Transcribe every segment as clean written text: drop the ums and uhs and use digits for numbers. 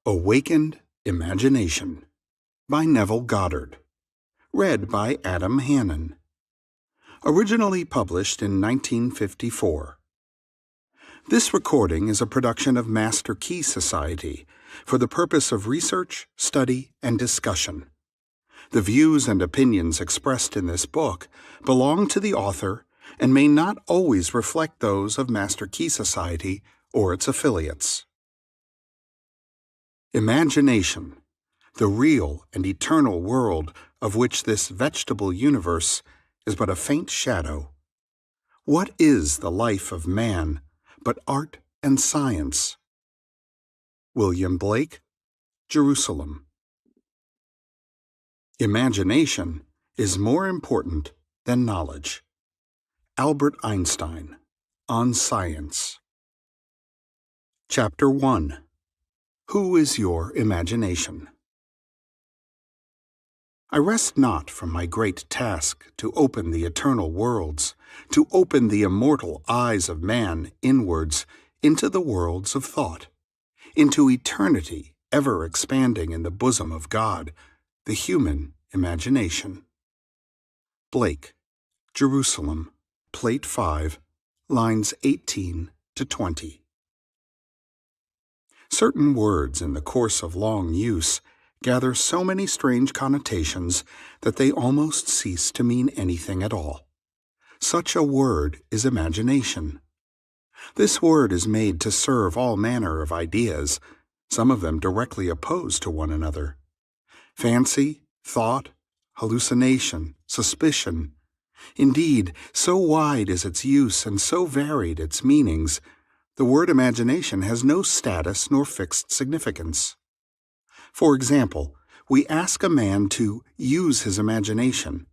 Awakened Imagination by Neville Goddard. Read by Adam Hannon. Originally published in 1954. This recording is a production of Master Key Society for the purpose of research, study, and discussion. The views and opinions expressed in this book belong to the author and may not always reflect those of Master Key Society or its affiliates. Imagination, the real and eternal world of which this vegetable universe is but a faint shadow. What is the life of man but art and science? William Blake, Jerusalem. Imagination is more important than knowledge. Albert Einstein, on Science. Chapter 1. Who is your imagination? I rest not from my great task to open the eternal worlds, to open the immortal eyes of man inwards into the worlds of thought, into eternity ever expanding in the bosom of God, the human imagination. Blake, Jerusalem, Plate 5, lines 18 to 20. Certain words in the course of long use gather so many strange connotations that they almost cease to mean anything at all. Such a word is imagination. This word is made to serve all manner of ideas, some of them directly opposed to one another. Fancy, thought, hallucination, suspicion. Indeed, so wide is its use and so varied its meanings, the word imagination has no status nor fixed significance. For example, we ask a man to use his imagination,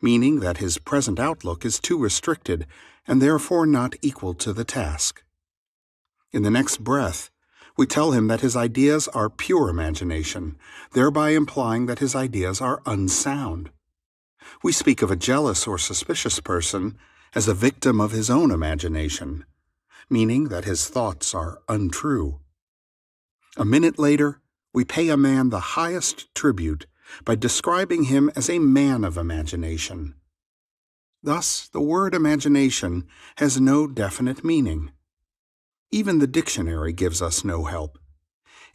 meaning that his present outlook is too restricted and therefore not equal to the task. In the next breath, we tell him that his ideas are pure imagination, thereby implying that his ideas are unsound. We speak of a jealous or suspicious person as a victim of his own imagination, meaning that his thoughts are untrue. A minute later, we pay a man the highest tribute by describing him as a man of imagination. Thus, the word imagination has no definite meaning. Even the dictionary gives us no help.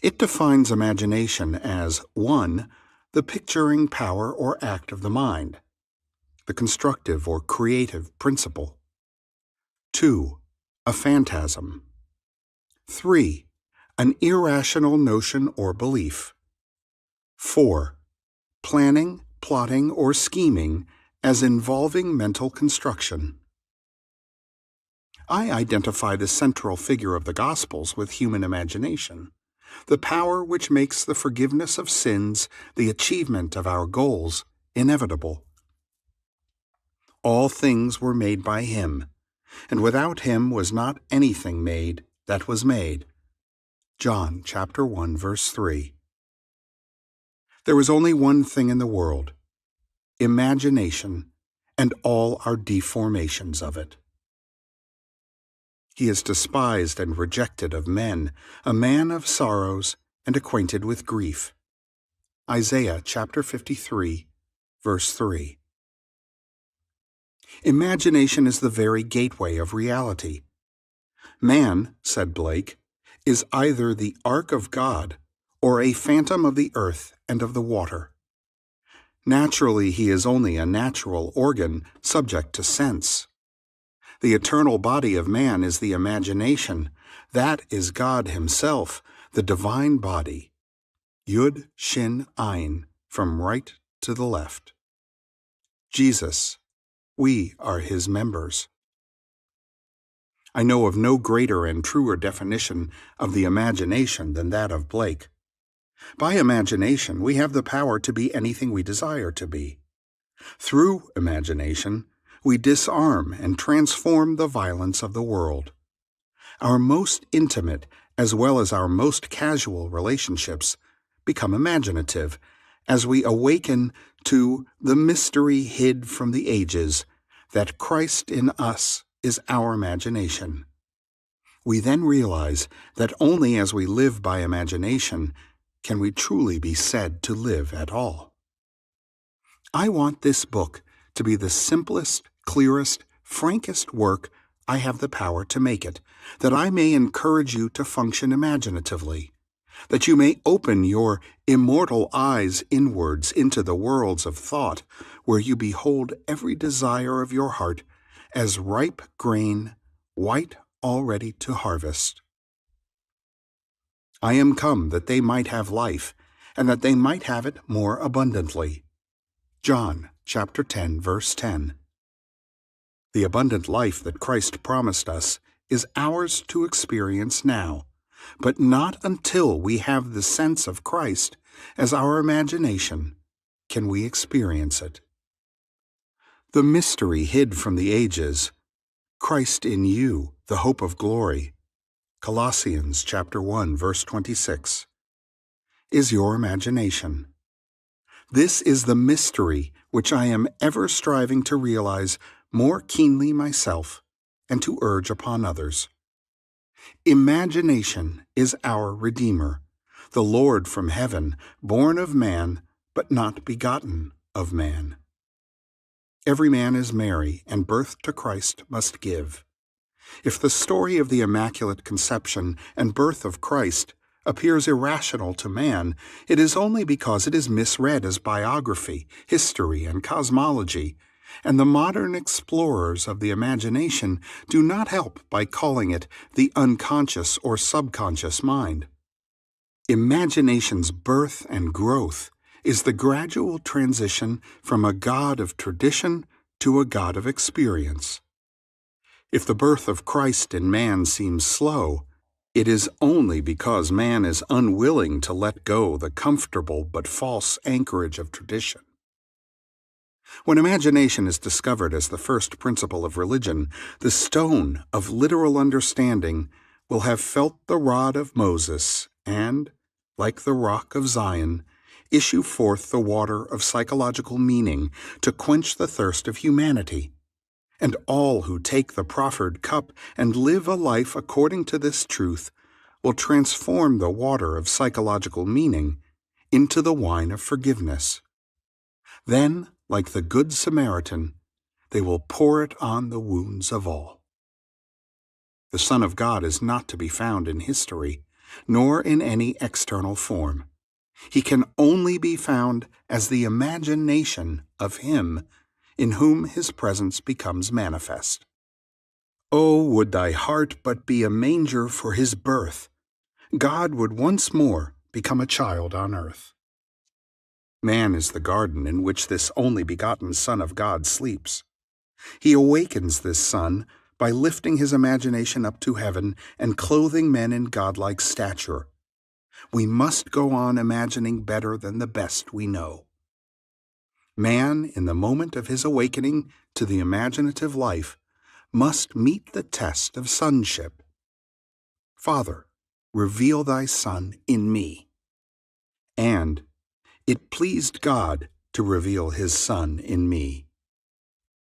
It defines imagination as 1. The picturing power or act of the mind, the constructive or creative principle. 2. A phantasm. 3. An irrational notion or belief. 4. Planning, plotting, or scheming as involving mental construction. I identify the central figure of the Gospels with human imagination, the power which makes the forgiveness of sins, the achievement of our goals, inevitable. All things were made by him, and without him was not anything made that was made. John chapter 1, verse 3. There is only one thing in the world, imagination, and all our deformations of it. He is despised and rejected of men, a man of sorrows and acquainted with grief. Isaiah chapter 53, verse 3. Imagination is the very gateway of reality. Man, said Blake, is either the ark of God or a phantom of the earth and of the water. Naturally, he is only a natural organ subject to sense. The eternal body of man is the imagination. That is God himself, the divine body. Yud, Shin, Ayin, from right to the left. Jesus, we are his members. I know of no greater and truer definition of the imagination than that of Blake. By imagination, we have the power to be anything we desire to be. Through imagination, we disarm and transform the violence of the world. Our most intimate, as well as our most casual relationships, become imaginative as we awaken to the mystery hid from the ages, that Christ in us is our imagination. We then realize that only as we live by imagination can we truly be said to live at all. I want this book to be the simplest, clearest, frankest work I have the power to make it, that I may encourage you to function imaginatively, that you may open your immortal eyes inwards into the worlds of thought, where you behold every desire of your heart as ripe grain, white already to harvest. I am come that they might have life, and that they might have it more abundantly. John chapter 10, verse 10. The abundant life that Christ promised us is ours to experience now, but not until we have the sense of Christ as our imagination can we experience it. The mystery hid from the ages, Christ in you, the hope of glory, Colossians chapter 1, verse 26, is your imagination. This is the mystery which I am ever striving to realize more keenly myself and to urge upon others. Imagination is our Redeemer, the Lord from heaven, born of man, but not begotten of man. Every man is Mary, and birth to Christ must give. If the story of the Immaculate Conception and birth of Christ appears irrational to man, it is only because it is misread as biography, history, and cosmology, and the modern explorers of the imagination do not help by calling it the unconscious or subconscious mind. Imagination's birth and growth is the gradual transition from a God of tradition to a God of experience. If the birth of Christ in man seems slow, it is only because man is unwilling to let go the comfortable but false anchorage of tradition. When imagination is discovered as the first principle of religion, the stone of literal understanding will have felt the rod of Moses and, like the rock of Zion, issue forth the water of psychological meaning to quench the thirst of humanity. And all who take the proffered cup and live a life according to this truth will transform the water of psychological meaning into the wine of forgiveness. Then, like the Good Samaritan, they will pour it on the wounds of all. The Son of God is not to be found in history, nor in any external form. He can only be found as the imagination of Him in whom His presence becomes manifest. Oh, would thy heart but be a manger for His birth! God would once more become a child on earth. Man is the garden in which this only begotten Son of God sleeps. He awakens this Son by lifting His imagination up to heaven and clothing men in godlike stature. We must go on imagining better than the best we know. Man, in the moment of his awakening to the imaginative life, must meet the test of sonship. Father, reveal thy Son in me. And it pleased God to reveal His Son in me.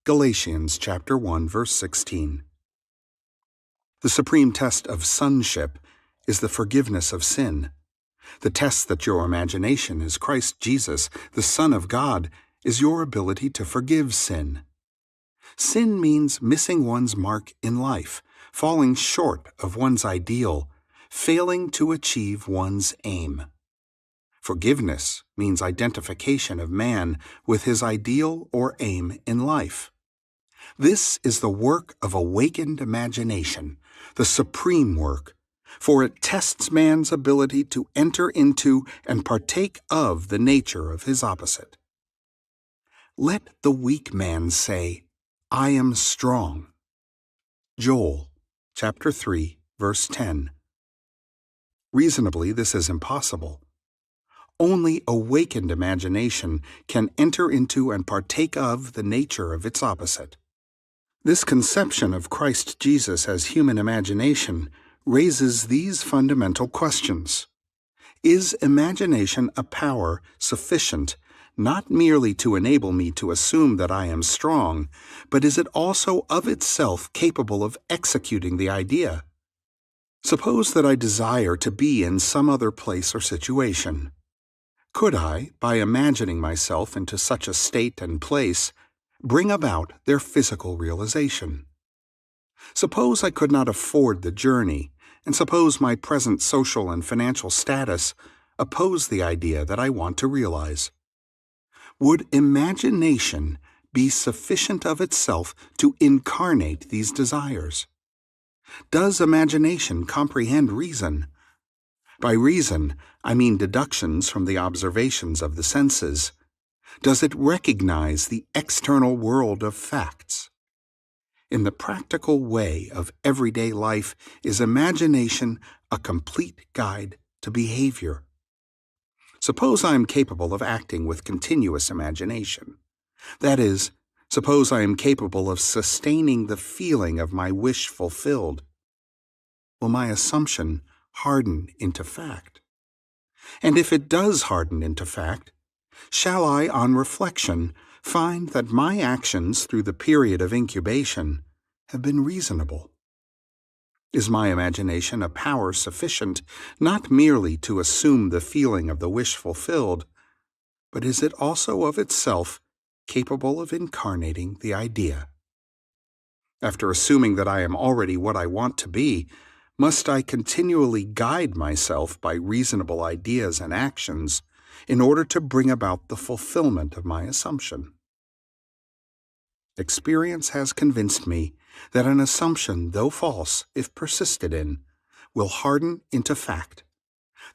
Galatians chapter 1, verse 16. The supreme test of sonship is the forgiveness of sin. The test that your imagination is Christ Jesus, the Son of God, is your ability to forgive sin. Sin means missing one's mark in life, falling short of one's ideal, failing to achieve one's aim. Forgiveness means identification of man with his ideal or aim in life. This is the work of awakened imagination, the supreme work, for it tests man's ability to enter into and partake of the nature of his opposite. Let the weak man say, I am strong. Joel chapter 3, verse 10. Reasonably, this is impossible. Only awakened imagination can enter into and partake of the nature of its opposite. This conception of Christ Jesus as human imagination raises these fundamental questions. Is imagination a power sufficient not merely to enable me to assume that I am strong, but is it also of itself capable of executing the idea? Suppose that I desire to be in some other place or situation. Could I, by imagining myself into such a state and place, bring about their physical realization? Suppose I could not afford the journey, and suppose my present social and financial status oppose the idea that I want to realize. Would imagination be sufficient of itself to incarnate these desires? Does imagination comprehend reason? By reason, I mean deductions from the observations of the senses. Does it recognize the external world of facts? In the practical way of everyday life, is imagination a complete guide to behavior? Suppose I am capable of acting with continuous imagination. That is, suppose I am capable of sustaining the feeling of my wish fulfilled. Will my assumption harden into fact? And if it does harden into fact, shall I, on reflection, find that my actions through the period of incubation have been reasonable? Is my imagination a power sufficient not merely to assume the feeling of the wish fulfilled, but is it also of itself capable of incarnating the idea? After assuming that I am already what I want to be, must I continually guide myself by reasonable ideas and actions in order to bring about the fulfillment of my assumption? Experience has convinced me that an assumption, though false, if persisted in, will harden into fact,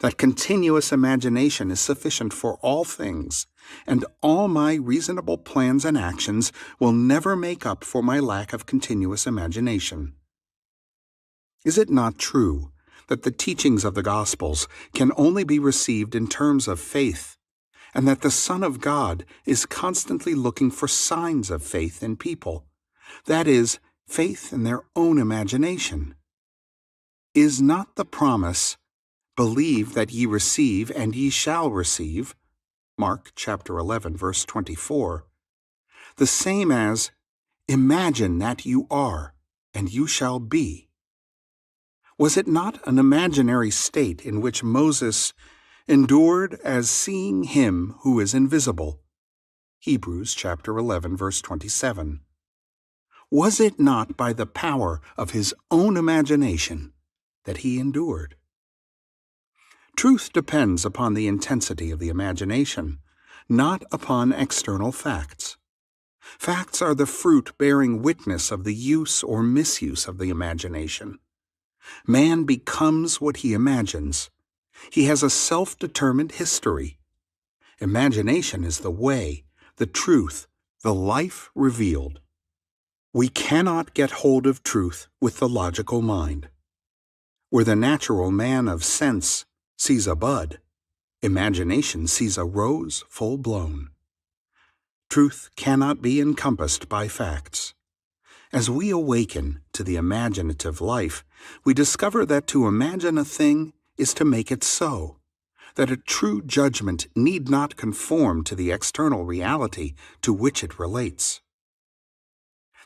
that continuous imagination is sufficient for all things, and all my reasonable plans and actions will never make up for my lack of continuous imagination. Is it not true that the teachings of the Gospels can only be received in terms of faith, and that the Son of God is constantly looking for signs of faith in people, that is, faith in their own imagination? Is not the promise, "Believe that ye receive, and ye shall receive," Mark chapter 11, verse 24, the same as, "Imagine that you are, and you shall be"? Was it not an imaginary state in which Moses endured as seeing him who is invisible? Hebrews chapter 11, verse 27. Was it not by the power of his own imagination that he endured? Truth depends upon the intensity of the imagination, not upon external facts. Facts are the fruit bearing witness of the use or misuse of the imagination. Man becomes what he imagines. He has a self-determined history. Imagination is the way, the truth, the life revealed. We cannot get hold of truth with the logical mind. Where the natural man of sense sees a bud, imagination sees a rose full-blown. Truth cannot be encompassed by facts. As we awaken to the imaginative life, we discover that to imagine a thing is to make it so, that a true judgment need not conform to the external reality to which it relates.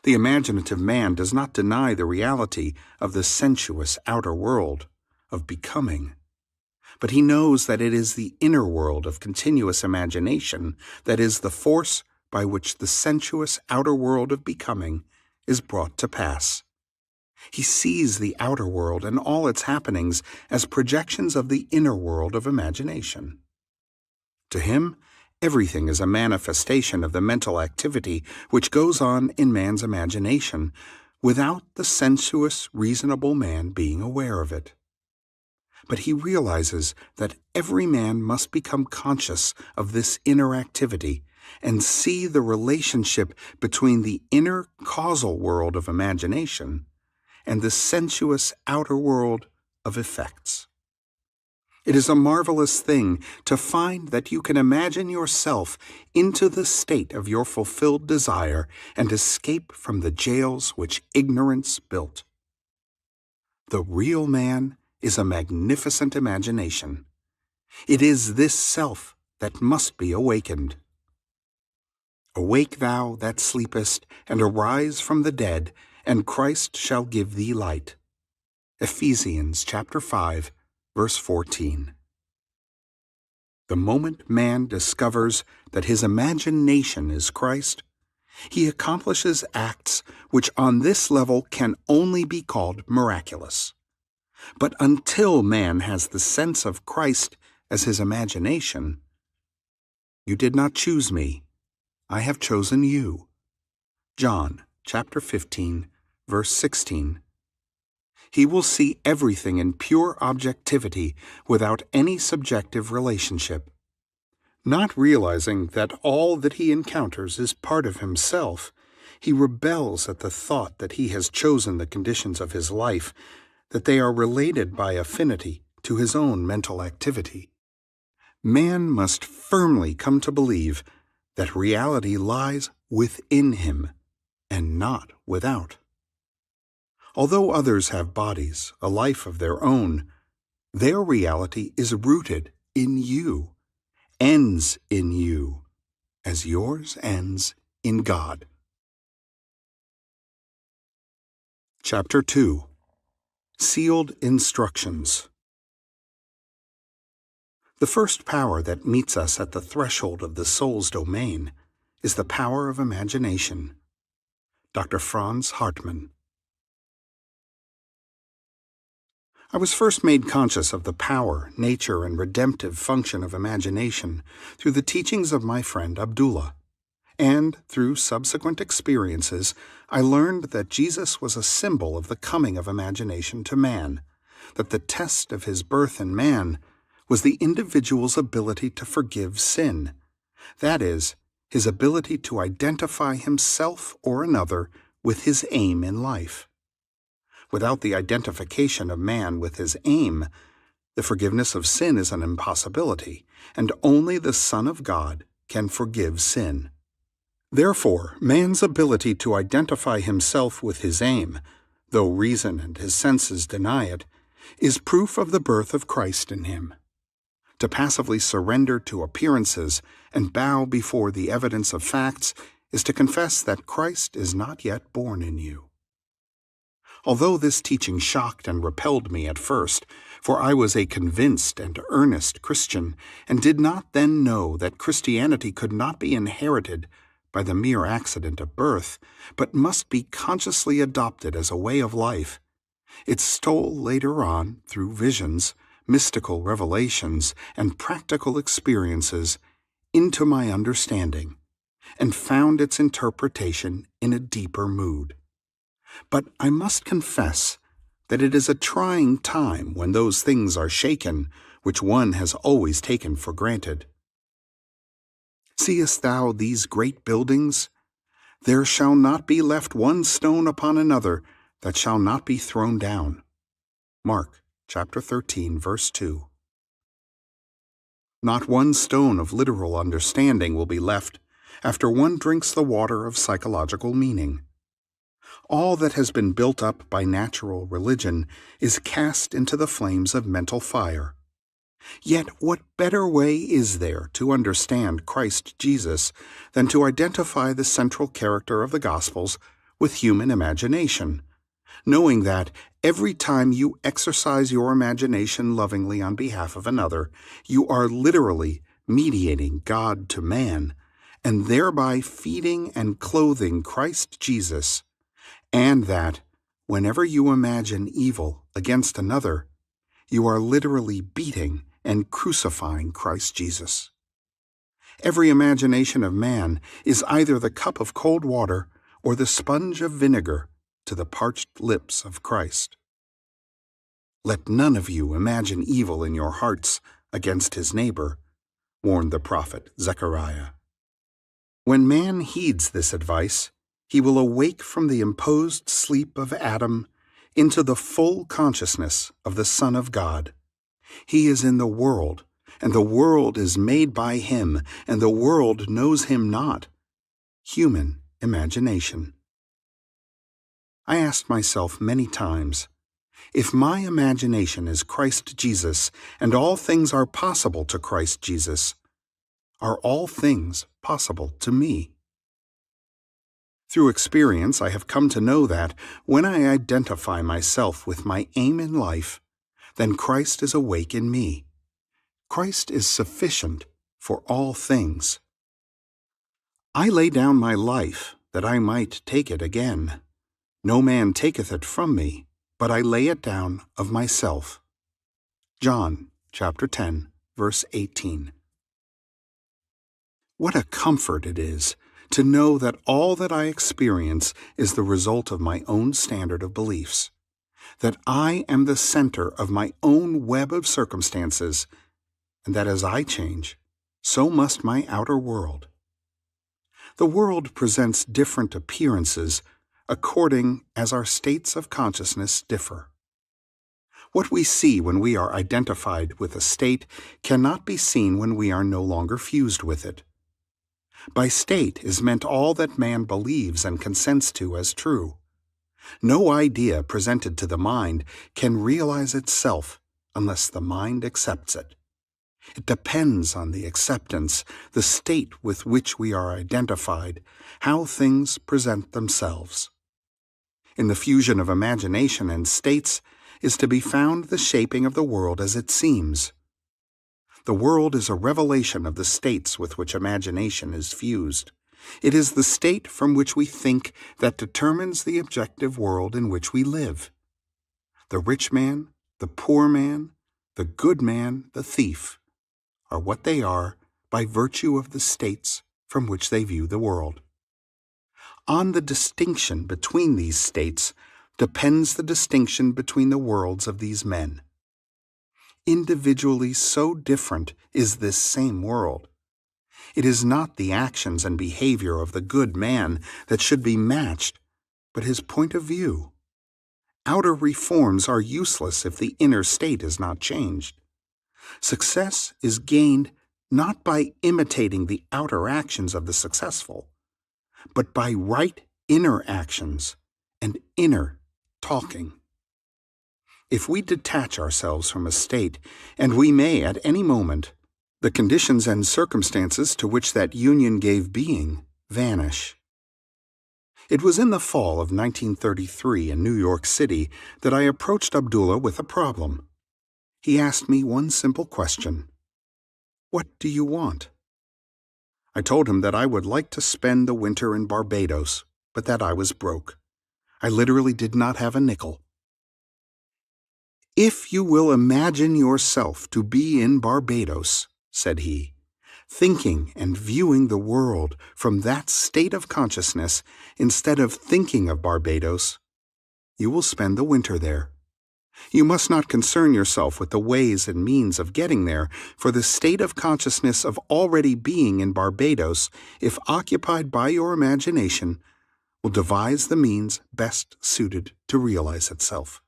The imaginative man does not deny the reality of the sensuous outer world, of becoming, but he knows that it is the inner world of continuous imagination that is the force by which the sensuous outer world of becoming is brought to pass. He sees the outer world and all its happenings as projections of the inner world of imagination. To him, everything is a manifestation of the mental activity which goes on in man's imagination, without the sensuous, reasonable man being aware of it. But he realizes that every man must become conscious of this inner activity and see the relationship between the inner causal world of imagination and the sensuous outer world of effects. It is a marvelous thing to find that you can imagine yourself into the state of your fulfilled desire and escape from the jails which ignorance built. The real man is a magnificent imagination. It is this self that must be awakened. Awake thou that sleepest, and arise from the dead, and Christ shall give thee light. Ephesians chapter 5, verse 14. The moment man discovers that his imagination is Christ, he accomplishes acts which on this level can only be called miraculous. But until man has the sense of Christ as his imagination, "You did not choose me, I have chosen you." John chapter 15, verse 16. He will see everything in pure objectivity without any subjective relationship. Not realizing that all that he encounters is part of himself, he rebels at the thought that he has chosen the conditions of his life, that they are related by affinity to his own mental activity. Man must firmly come to believe that reality lies within him and not without. Although others have bodies, a life of their own, their reality is rooted in you, ends in you, as yours ends in God. Chapter 2. Sealed Instructions. The first power that meets us at the threshold of the soul's domain is the power of imagination. Dr. Franz Hartmann. I was first made conscious of the power, nature, and redemptive function of imagination through the teachings of my friend Abdullah, and through subsequent experiences I learned that Jesus was a symbol of the coming of imagination to man, that the test of his birth in man was the individual's ability to forgive sin, that is, his ability to identify himself or another with his aim in life. Without the identification of man with his aim, the forgiveness of sin is an impossibility, and only the Son of God can forgive sin. Therefore, man's ability to identify himself with his aim, though reason and his senses deny it, is proof of the birth of Christ in him. To passively surrender to appearances and bow before the evidence of facts is to confess that Christ is not yet born in you. Although this teaching shocked and repelled me at first, for I was a convinced and earnest Christian, and did not then know that Christianity could not be inherited by the mere accident of birth, but must be consciously adopted as a way of life, it stole later on through visions, mystical revelations, and practical experiences into my understanding, and found its interpretation in a deeper mood. But I must confess that it is a trying time when those things are shaken which one has always taken for granted. "Seest thou these great buildings? There shall not be left one stone upon another that shall not be thrown down." Mark chapter 13, verse 2. Not one stone of literal understanding will be left after one drinks the water of psychological meaning. All that has been built up by natural religion is cast into the flames of mental fire. Yet what better way is there to understand Christ Jesus than to identify the central character of the Gospels with human imagination, knowing that every time you exercise your imagination lovingly on behalf of another, you are literally mediating God to man, and thereby feeding and clothing Christ Jesus, and that, whenever you imagine evil against another, you are literally beating and crucifying Christ Jesus. Every imagination of man is either the cup of cold water or the sponge of vinegar to the parched lips of Christ. "Let none of you imagine evil in your hearts against his neighbor," warned the prophet Zechariah. When man heeds this advice, he will awake from the imposed sleep of Adam into the full consciousness of the Son of God. He is in the world, and the world is made by him, and the world knows him not. Human imagination. I asked myself many times, if my imagination is Christ Jesus, and all things are possible to Christ Jesus, are all things possible to me? Through experience, I have come to know that when I identify myself with my aim in life, then Christ is awake in me. Christ is sufficient for all things. I lay down my life that I might take it again. No man taketh it from me, but I lay it down of myself. John chapter 10, verse 18. What a comfort it is to know that all that I experience is the result of my own standard of beliefs, that I am the center of my own web of circumstances, and that as I change, so must my outer world. The world presents different appearances according as our states of consciousness differ. What we see when we are identified with a state cannot be seen when we are no longer fused with it. By state is meant all that man believes and consents to as true. No idea presented to the mind can realize itself unless the mind accepts it. It depends on the acceptance, the state with which we are identified, how things present themselves. In the fusion of imagination and states is to be found the shaping of the world as it seems. The world is a revelation of the states with which imagination is fused. It is the state from which we think that determines the objective world in which we live. The rich man, the poor man, the good man, the thief, are what they are by virtue of the states from which they view the world. On the distinction between these states depends the distinction between the worlds of these men. Individually so different is this same world. It is not the actions and behavior of the good man that should be matched, but his point of view. Outer reforms are useless if the inner state is not changed. Success is gained not by imitating the outer actions of the successful, but by right inner actions and inner talking. If we detach ourselves from a state, and we may at any moment, the conditions and circumstances to which that union gave being vanish. It was in the fall of 1933 in New York City that I approached Abdullah with a problem. He asked me one simple question: "What do you want?" I told him that I would like to spend the winter in Barbados, but that I was broke. I literally did not have a nickel. "If you will imagine yourself to be in Barbados," said he, "thinking and viewing the world from that state of consciousness instead of thinking of Barbados, you will spend the winter there. You must not concern yourself with the ways and means of getting there, for the state of consciousness of already being in Barbados, if occupied by your imagination, will devise the means best suited to realize itself."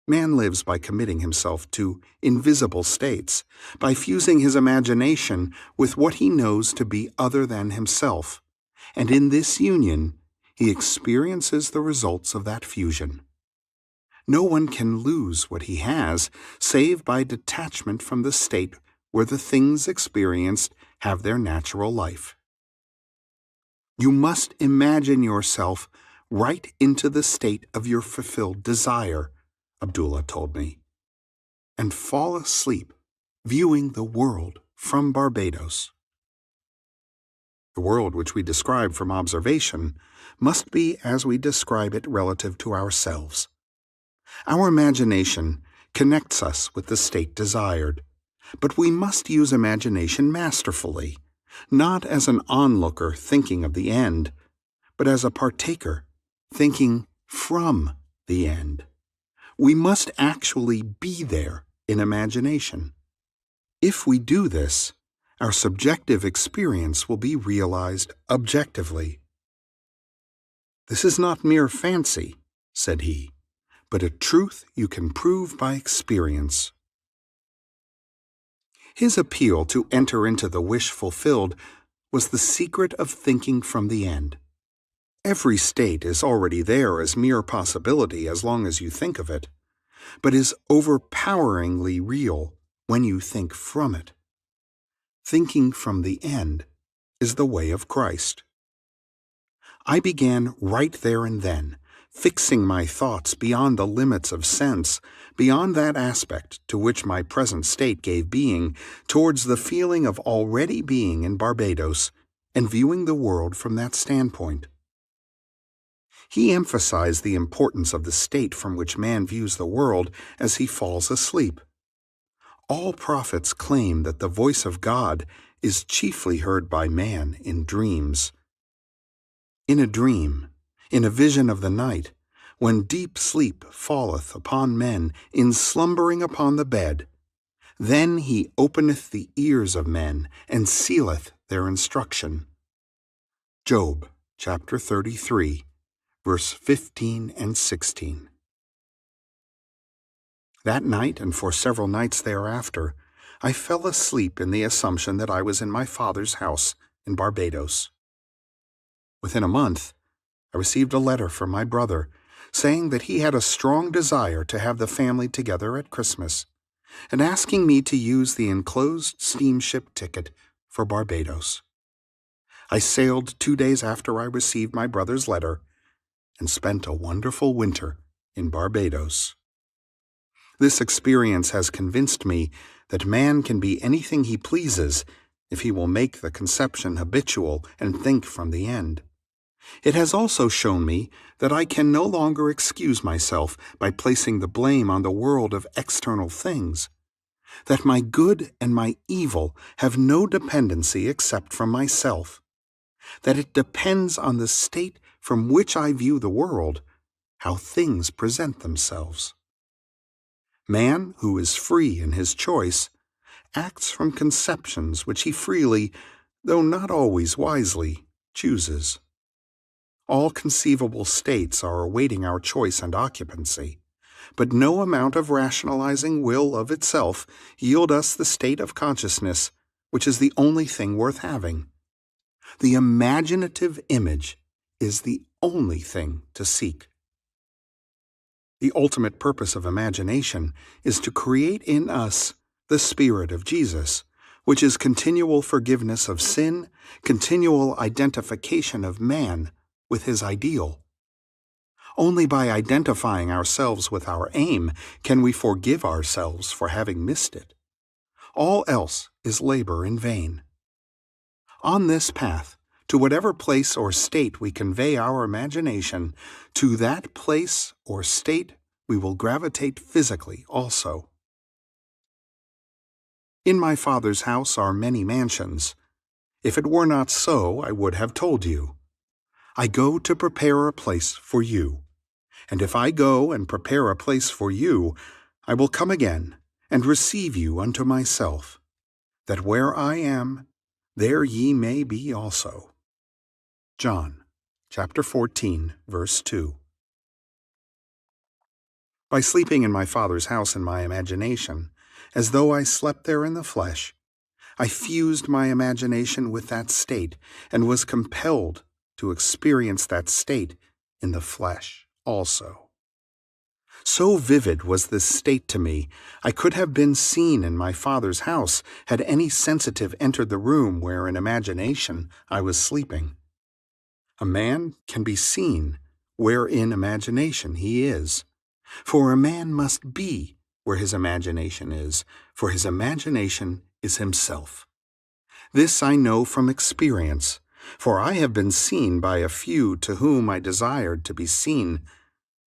Man lives by committing himself to invisible states, by fusing his imagination with what he knows to be other than himself, and in this union he experiences the results of that fusion. No one can lose what he has save by detachment from the state where the things experienced have their natural life. You must imagine yourself right into the state of your fulfilled desire, Abdullah told me, and fall asleep viewing the world from Barbados. The world which we describe from observation must be as we describe it relative to ourselves. Our imagination connects us with the state desired, but we must use imagination masterfully, not as an onlooker thinking of the end, but as a partaker thinking from the end. We must actually be there in imagination. If we do this, our subjective experience will be realized objectively. "This is not mere fancy," said he, "but a truth you can prove by experience." His appeal to enter into the wish fulfilled was the secret of thinking from the end. Every state is already there as mere possibility as long as you think of it, but is overpoweringly real when you think from it. Thinking from the end is the way of Christ. I began right there and then, fixing my thoughts beyond the limits of sense, beyond that aspect to which my present state gave being, towards the feeling of already being in Barbados, and viewing the world from that standpoint. He emphasized the importance of the state from which man views the world as he falls asleep. All prophets claim that the voice of God is chiefly heard by man in dreams. In a dream, in a vision of the night, when deep sleep falleth upon men in slumbering upon the bed, then he openeth the ears of men and sealeth their instruction. Job chapter 33, verse 15 and 16. That night and for several nights thereafter, I fell asleep in the assumption that I was in my father's house in Barbados. Within a month, I received a letter from my brother saying that he had a strong desire to have the family together at Christmas, and asking me to use the enclosed steamship ticket for Barbados. I sailed 2 days after I received my brother's letter and spent a wonderful winter in Barbados. This experience has convinced me that man can be anything he pleases if he will make the conception habitual and think from the end. It has also shown me that I can no longer excuse myself by placing the blame on the world of external things, that my good and my evil have no dependency except from myself, that it depends on the state from which I view the world, how things present themselves. Man, who is free in his choice, acts from conceptions which he freely, though not always wisely, chooses. All conceivable states are awaiting our choice and occupancy, but no amount of rationalizing will of itself yield us the state of consciousness which is the only thing worth having. The imaginative image is the only thing to seek. The ultimate purpose of imagination is to create in us the Spirit of Jesus, which is continual forgiveness of sin, continual identification of man with his ideal. Only by identifying ourselves with our aim can we forgive ourselves for having missed it. All else is labor in vain. On this path, to whatever place or state we convey our imagination, to that place or state we will gravitate physically also. In my Father's house are many mansions. If it were not so, I would have told you. I go to prepare a place for you. And if I go and prepare a place for you, I will come again and receive you unto myself, that where I am, there ye may be also. John chapter 14, verse 2. By sleeping in my Father's house in my imagination, as though I slept there in the flesh, I fused my imagination with that state and was compelled to experience that state in the flesh also. So vivid was this state to me, I could have been seen in my Father's house had any sensitive entered the room where in imagination I was sleeping. A man can be seen where in imagination he is, for a man must be where his imagination is, for his imagination is himself. This I know from experience, for I have been seen by a few to whom I desired to be seen,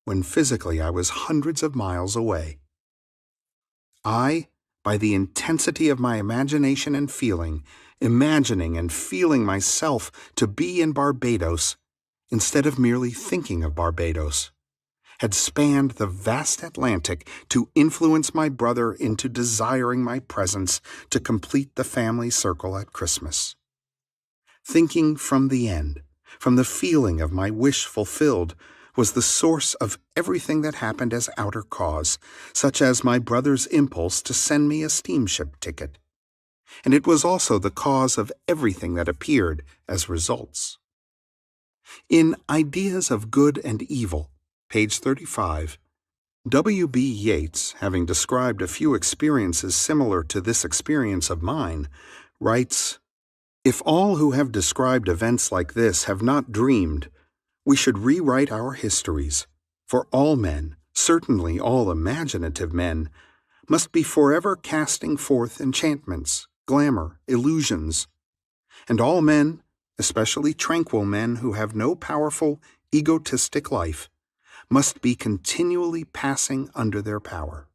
when physically I was hundreds of miles away. I, by the intensity of my imagination and feeling, imagining and feeling myself to be in Barbados, instead of merely thinking of Barbados, had spanned the vast Atlantic to influence my brother into desiring my presence to complete the family circle at Christmas. Thinking from the end, from the feeling of my wish fulfilled, was the source of everything that happened as outer cause, such as my brother's impulse to send me a steamship ticket. And it was also the cause of everything that appeared as results. In Ideas of Good and Evil, page 35, W.B. Yeats, having described a few experiences similar to this experience of mine, writes, "If all who have described events like this have not dreamed, We should rewrite our histories, for all men, certainly all imaginative men, must be forever casting forth enchantments, glamour, illusions, and all men, especially tranquil men who have no powerful, egotistic life, must be continually passing under their power.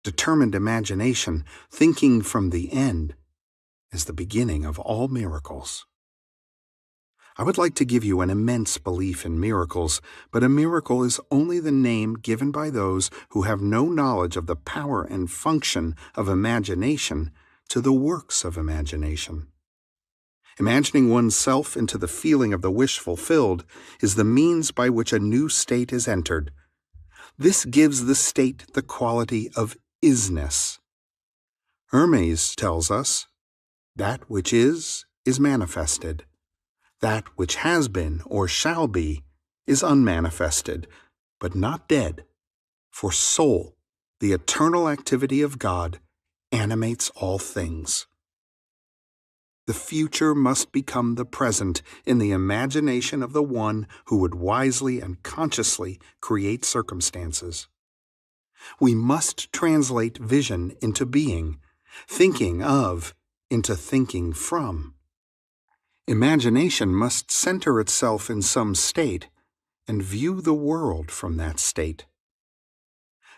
Determined imagination, thinking from the end, is the beginning of all miracles. I would like to give you an immense belief in miracles, but a miracle is only the name given by those who have no knowledge of the power and function of imagination to the works of imagination. Imagining oneself into the feeling of the wish fulfilled is the means by which a new state is entered. This gives the state the quality of isness. Hermes tells us, "That which is manifested. That which has been or shall be is unmanifested, but not dead, for soul, the eternal activity of God, animates all things." The future must become the present in the imagination of the one who would wisely and consciously create circumstances. We must translate vision into being, thinking of into thinking from. Imagination must center itself in some state and view the world from that state.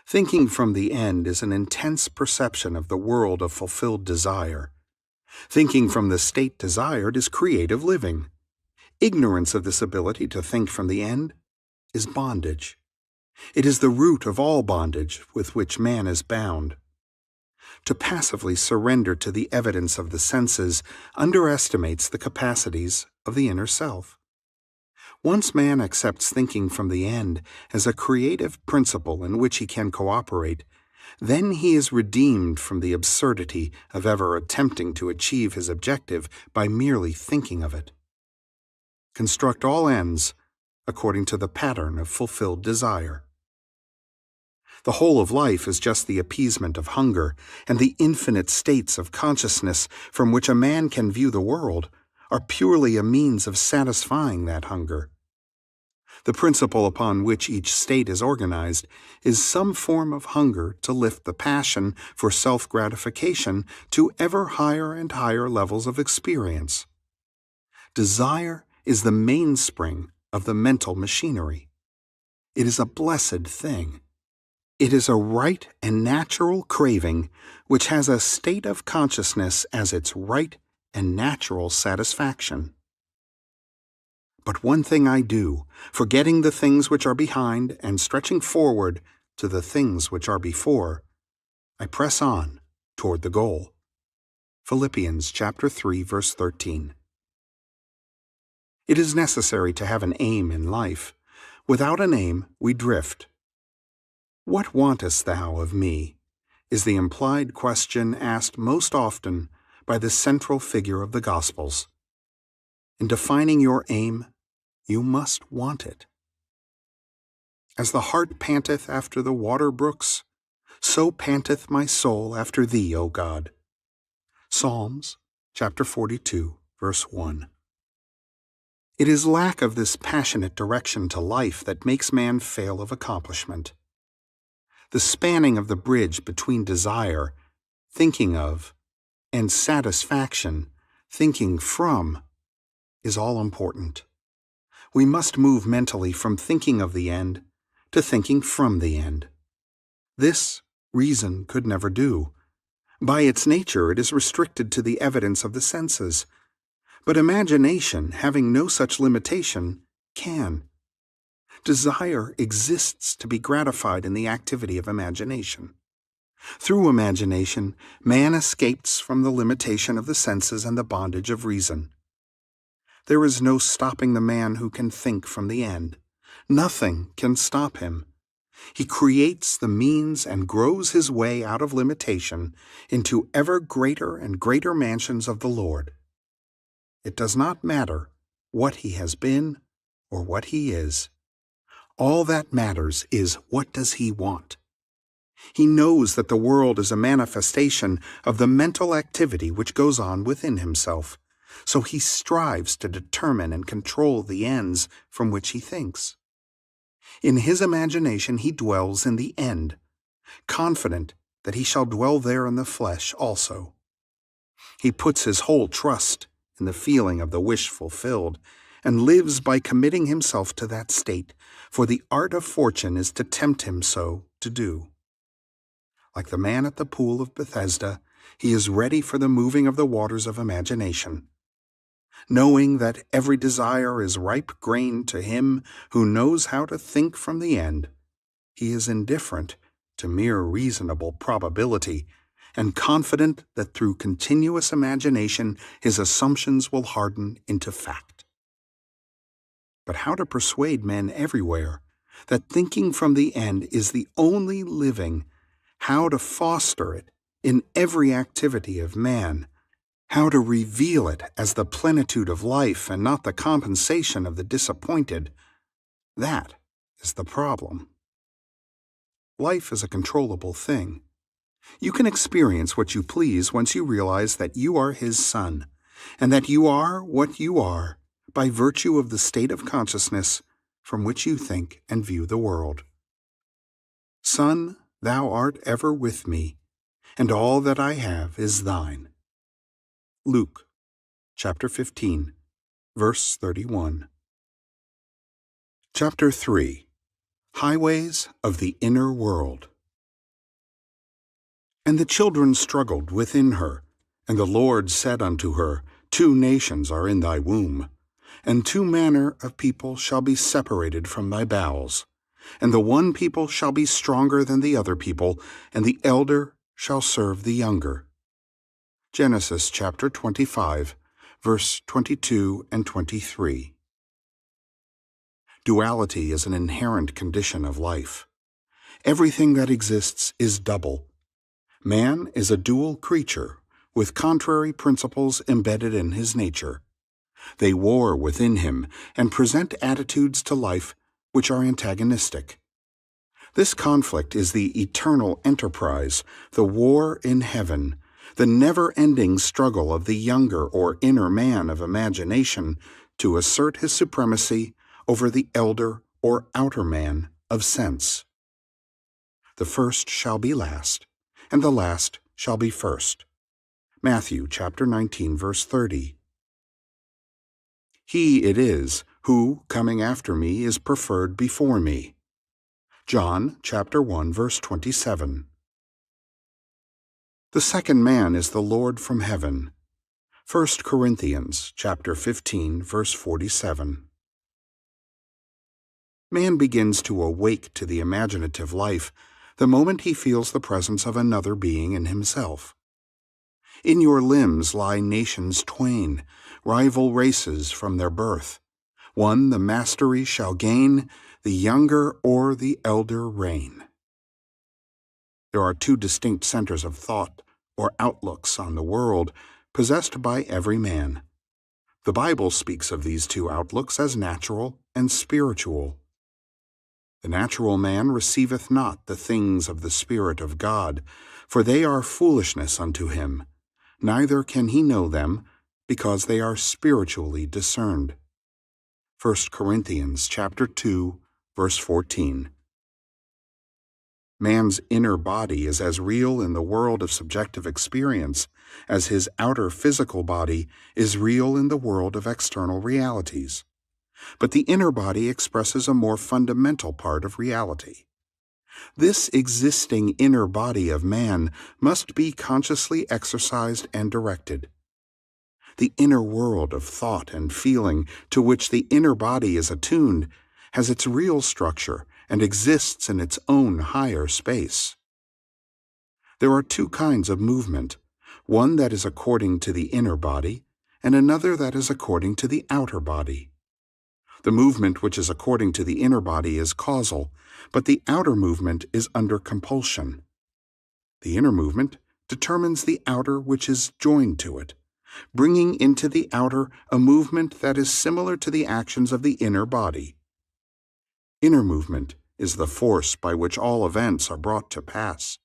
Thinking from the end is an intense perception of the world of fulfilled desire. Thinking from the state desired is creative living. Ignorance of this ability to think from the end is bondage. It is the root of all bondage with which man is bound. To passively surrender to the evidence of the senses underestimates the capacities of the inner self. Once man accepts thinking from the end as a creative principle in which he can cooperate, then he is redeemed from the absurdity of ever attempting to achieve his objective by merely thinking of it. Construct all ends according to the pattern of fulfilled desire. The whole of life is just the appeasement of hunger, and the infinite states of consciousness from which a man can view the world are purely a means of satisfying that hunger. The principle upon which each state is organized is some form of hunger to lift the passion for self-gratification to ever higher and higher levels of experience. Desire is the mainspring of the mental machinery. It is a blessed thing. It is a right and natural craving which has a state of consciousness as its right and natural satisfaction. But one thing I do, forgetting the things which are behind and stretching forward to the things which are before, I press on toward the goal. Philippians chapter 3, verse 13. It is necessary to have an aim in life. Without an aim, we drift. "What wantest thou of me?" is the implied question asked most often by the central figure of the Gospels. In defining your aim, you must want it. As the hart panteth after the water brooks, so panteth my soul after thee, O God. Psalms chapter 42, verse 1. It is lack of this passionate direction to life that makes man fail of accomplishment. The spanning of the bridge between desire, thinking of, and satisfaction, thinking from, is all important. We must move mentally from thinking of the end to thinking from the end. This reason could never do. By its nature, it is restricted to the evidence of the senses. But imagination, having no such limitation, can. Desire exists to be gratified in the activity of imagination. Through imagination, man escapes from the limitation of the senses and the bondage of reason. There is no stopping the man who can think from the end. Nothing can stop him. He creates the means and grows his way out of limitation into ever greater and greater mansions of the Lord. It does not matter what he has been or what he is. All that matters is what does he want. He knows that the world is a manifestation of the mental activity which goes on within himself. so he strives to determine and control the ends from which he thinks. In his imagination he dwells in the end, confident that he shall dwell there in the flesh also. He puts his whole trust in the feeling of the wish fulfilled, and lives by committing himself to that state, for the art of fortune is to tempt him so to do. Like the man at the pool of Bethesda, he is ready for the moving of the waters of imagination. Knowing that every desire is ripe grain to him who knows how to think from the end, he is indifferent to mere reasonable probability, and confident that through continuous imagination his assumptions will harden into fact. But how to persuade men everywhere that thinking from the end is the only living, how to foster it in every activity of man, how to reveal it as the plenitude of life and not the compensation of the disappointed, that is the problem. Life is a controllable thing. You can experience what you please once you realize that you are His Son, and that you are what you are by virtue of the state of consciousness from which you think and view the world. Son, thou art ever with me, and all that I have is thine. Luke, chapter 15, verse 31. Chapter 3. Highways of the Inner World. And the children struggled within her, and the Lord said unto her, Two nations are in thy womb, and two manner of people shall be separated from thy bowels, and the one people shall be stronger than the other people, and the elder shall serve the younger. Genesis chapter 25, verse 22 and 23. Duality is an inherent condition of life. Everything that exists is double. Man is a dual creature, with contrary principles embedded in his nature. They war within him and present attitudes to life which are antagonistic. This conflict is the eternal enterprise, the war in heaven, the never-ending struggle of the younger or inner man of imagination to assert his supremacy over the elder or outer man of sense. The first shall be last, and the last shall be first. Matthew chapter 19, verse 30. He it is who, coming after me, is preferred before me. John chapter 1, verse 27. The second man is the Lord from heaven. 1 Corinthians chapter 15, verse 47. Man begins to awake to the imaginative life the moment he feels the presence of another being in himself. In your limbs lie nations twain, rival races from their birth. One the mastery shall gain, the younger or the elder reign. There are two distinct centers of thought or outlooks on the world possessed by every man. The Bible speaks of these two outlooks as natural and spiritual. The natural man receiveth not the things of the Spirit of God, for they are foolishness unto him, neither can he know them, because they are spiritually discerned. 1 Corinthians chapter 2, verse 14. Man's inner body is as real in the world of subjective experience as his outer physical body is real in the world of external realities. But the inner body expresses a more fundamental part of reality. This existing inner body of man must be consciously exercised and directed. The inner world of thought and feeling to which the inner body is attuned has its real structure and exists in its own higher space. There are two kinds of movement, one that is according to the inner body, and another that is according to the outer body. The movement which is according to the inner body is causal, but the outer movement is under compulsion. The inner movement determines the outer which is joined to it, bringing into the outer a movement that is similar to the actions of the inner body. Inner movement is the force by which all events are brought to pass.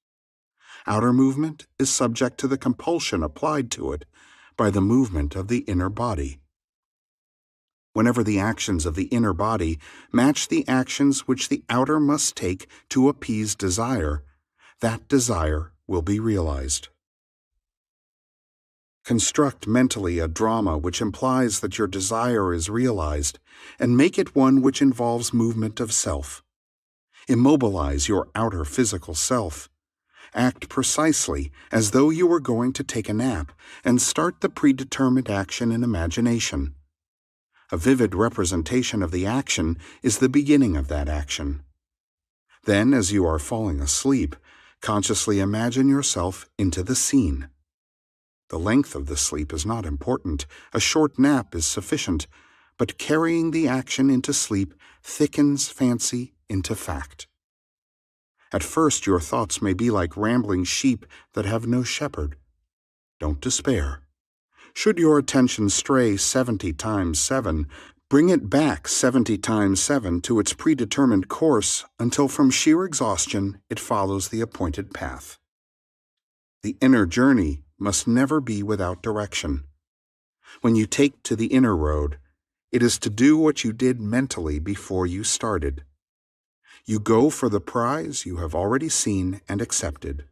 Outer movement is subject to the compulsion applied to it by the movement of the inner body. Whenever the actions of the inner body match the actions which the outer must take to appease desire, that desire will be realized. Construct mentally a drama which implies that your desire is realized, and make it one which involves movement of self. Immobilize your outer physical self. Act precisely as though you were going to take a nap, and start the predetermined action in imagination. A vivid representation of the action is the beginning of that action. Then, as you are falling asleep, consciously imagine yourself into the scene. The length of the sleep is not important. A short nap is sufficient, but carrying the action into sleep thickens fancy into fact. At first, your thoughts may be like rambling sheep that have no shepherd. Don't despair. Should your attention stray 70 times 7, bring it back 70 times 7 to its predetermined course until from sheer exhaustion it follows the appointed path. The inner journey must never be without direction. When you take to the inner road, it is to do what you did mentally before you started. You go for the prize you have already seen and accepted.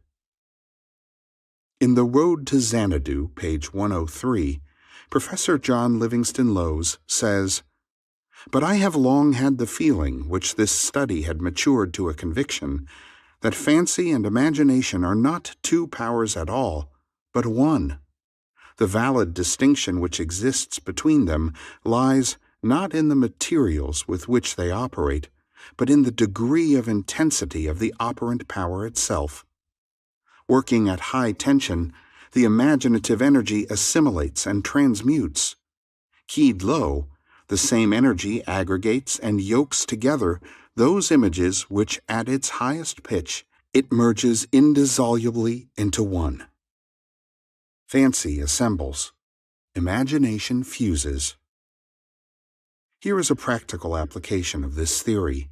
In The Road to Xanadu, page 103, Professor John Livingston Lowes says, "But I have long had the feeling, which this study had matured to a conviction, that fancy and imagination are not two powers at all, but one. The valid distinction which exists between them lies not in the materials with which they operate, but in the degree of intensity of the operant power itself. Working at high tension, the imaginative energy assimilates and transmutes. Keyed low, the same energy aggregates and yokes together those images which at its highest pitch it merges indissolubly into one. Fancy assembles. Imagination fuses." Here is a practical application of this theory.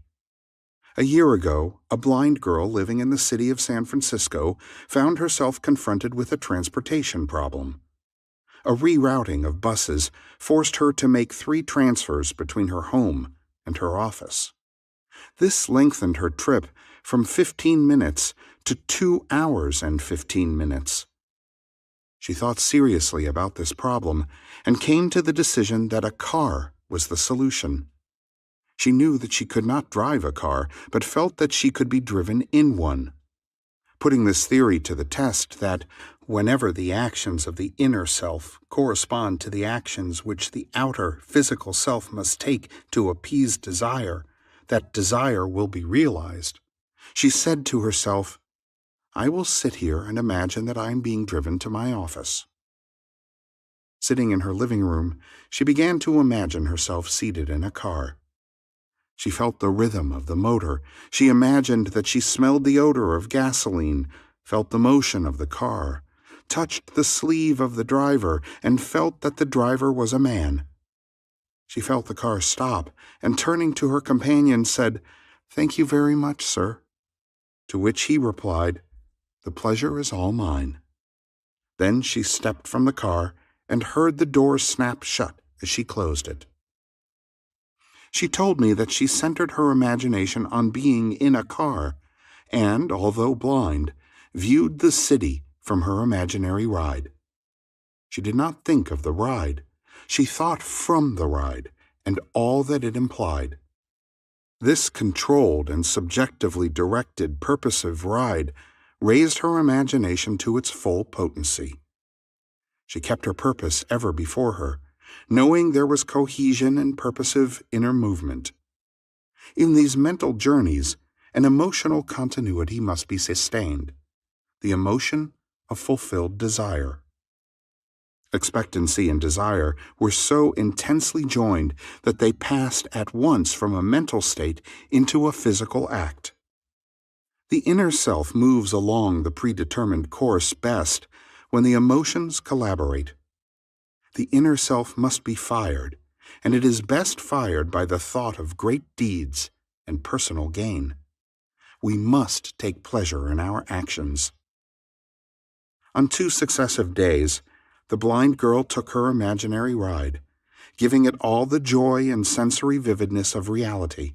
A year ago, a blind girl living in the city of San Francisco found herself confronted with a transportation problem. A rerouting of buses forced her to make 3 transfers between her home and her office. This lengthened her trip from 15 minutes to 2 hours and 15 minutes. She thought seriously about this problem and came to the decision that a car was the solution. She knew that she could not drive a car, but felt that she could be driven in one. Putting this theory to the test that, whenever the actions of the inner self correspond to the actions which the outer physical self must take to appease desire, that desire will be realized, she said to herself, "I will sit here and imagine that I am being driven to my office." Sitting in her living room, she began to imagine herself seated in a car. She felt the rhythm of the motor. She imagined that she smelled the odor of gasoline, felt the motion of the car, touched the sleeve of the driver, and felt that the driver was a man. She felt the car stop, and turning to her companion said, "Thank you very much, sir." To which he replied, "The pleasure is all mine." Then she stepped from the car and heard the door snap shut as she closed it. She told me that she centered her imagination on being in a car and, although blind, viewed the city from her imaginary ride. She did not think of the ride. She thought from the ride and all that it implied. This controlled and subjectively directed purposive ride raised her imagination to its full potency. She kept her purpose ever before her, knowing there was cohesion and purposive inner movement. In these mental journeys, an emotional continuity must be sustained, the emotion of fulfilled desire. Expectancy and desire were so intensely joined that they passed at once from a mental state into a physical act. The inner self moves along the predetermined course best when the emotions collaborate. The inner self must be fired, and it is best fired by the thought of great deeds and personal gain. We must take pleasure in our actions. On 2 successive days, the blind girl took her imaginary ride, giving it all the joy and sensory vividness of reality.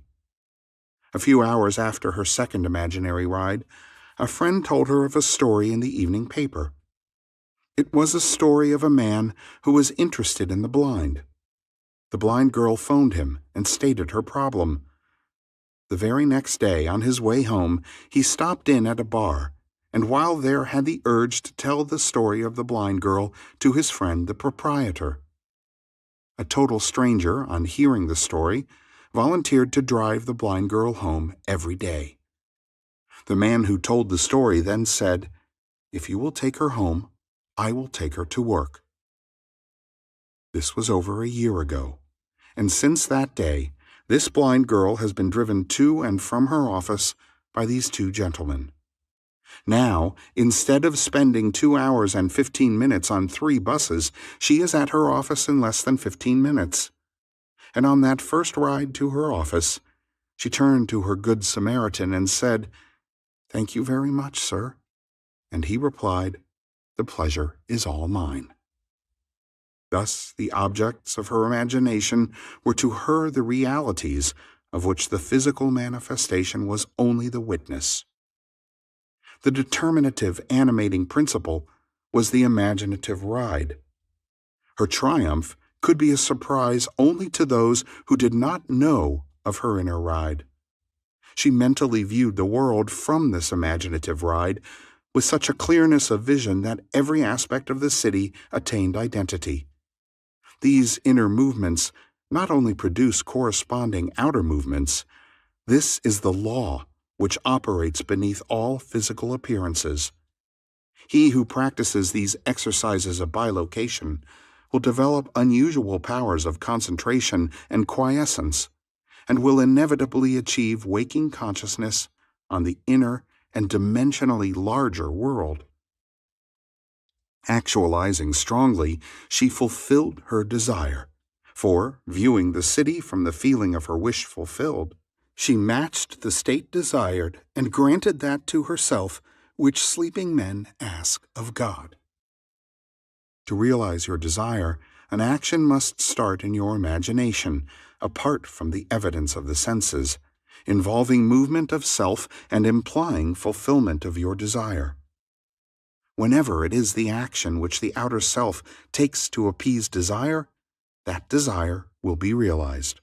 A few hours after her second imaginary ride, a friend told her of a story in the evening paper. It was a story of a man who was interested in the blind. The blind girl phoned him and stated her problem. The very next day, on his way home, he stopped in at a bar, and while there had the urge to tell the story of the blind girl to his friend the proprietor. A total stranger, on hearing the story, volunteered to drive the blind girl home every day. The man who told the story then said, "If you will take her home, I will take her to work." This was over a year ago, and since that day, this blind girl has been driven to and from her office by these two gentlemen. Now, instead of spending 2 hours and 15 minutes on 3 buses, she is at her office in less than 15 minutes. And on that first ride to her office, she turned to her good Samaritan and said, "Thank you very much, sir." And he replied, "The pleasure is all mine." Thus, the objects of her imagination were to her the realities of which the physical manifestation was only the witness. The determinative animating principle was the imaginative ride. Her triumph could be a surprise only to those who did not know of her inner ride. She mentally viewed the world from this imaginative ride with such a clearness of vision that every aspect of the city attained identity. These inner movements not only produce corresponding outer movements. This is the law which operates beneath all physical appearances. He who practices these exercises of bilocation will develop unusual powers of concentration and quiescence, and will inevitably achieve waking consciousness on the inner and dimensionally larger world. Actualizing strongly, she fulfilled her desire, for, viewing the city from the feeling of her wish fulfilled, she matched the state desired and granted that to herself which sleeping men ask of God. To realize your desire, an action must start in your imagination, apart from the evidence of the senses, involving movement of self and implying fulfillment of your desire. Whenever it is the action which the outer self takes to appease desire, that desire will be realized.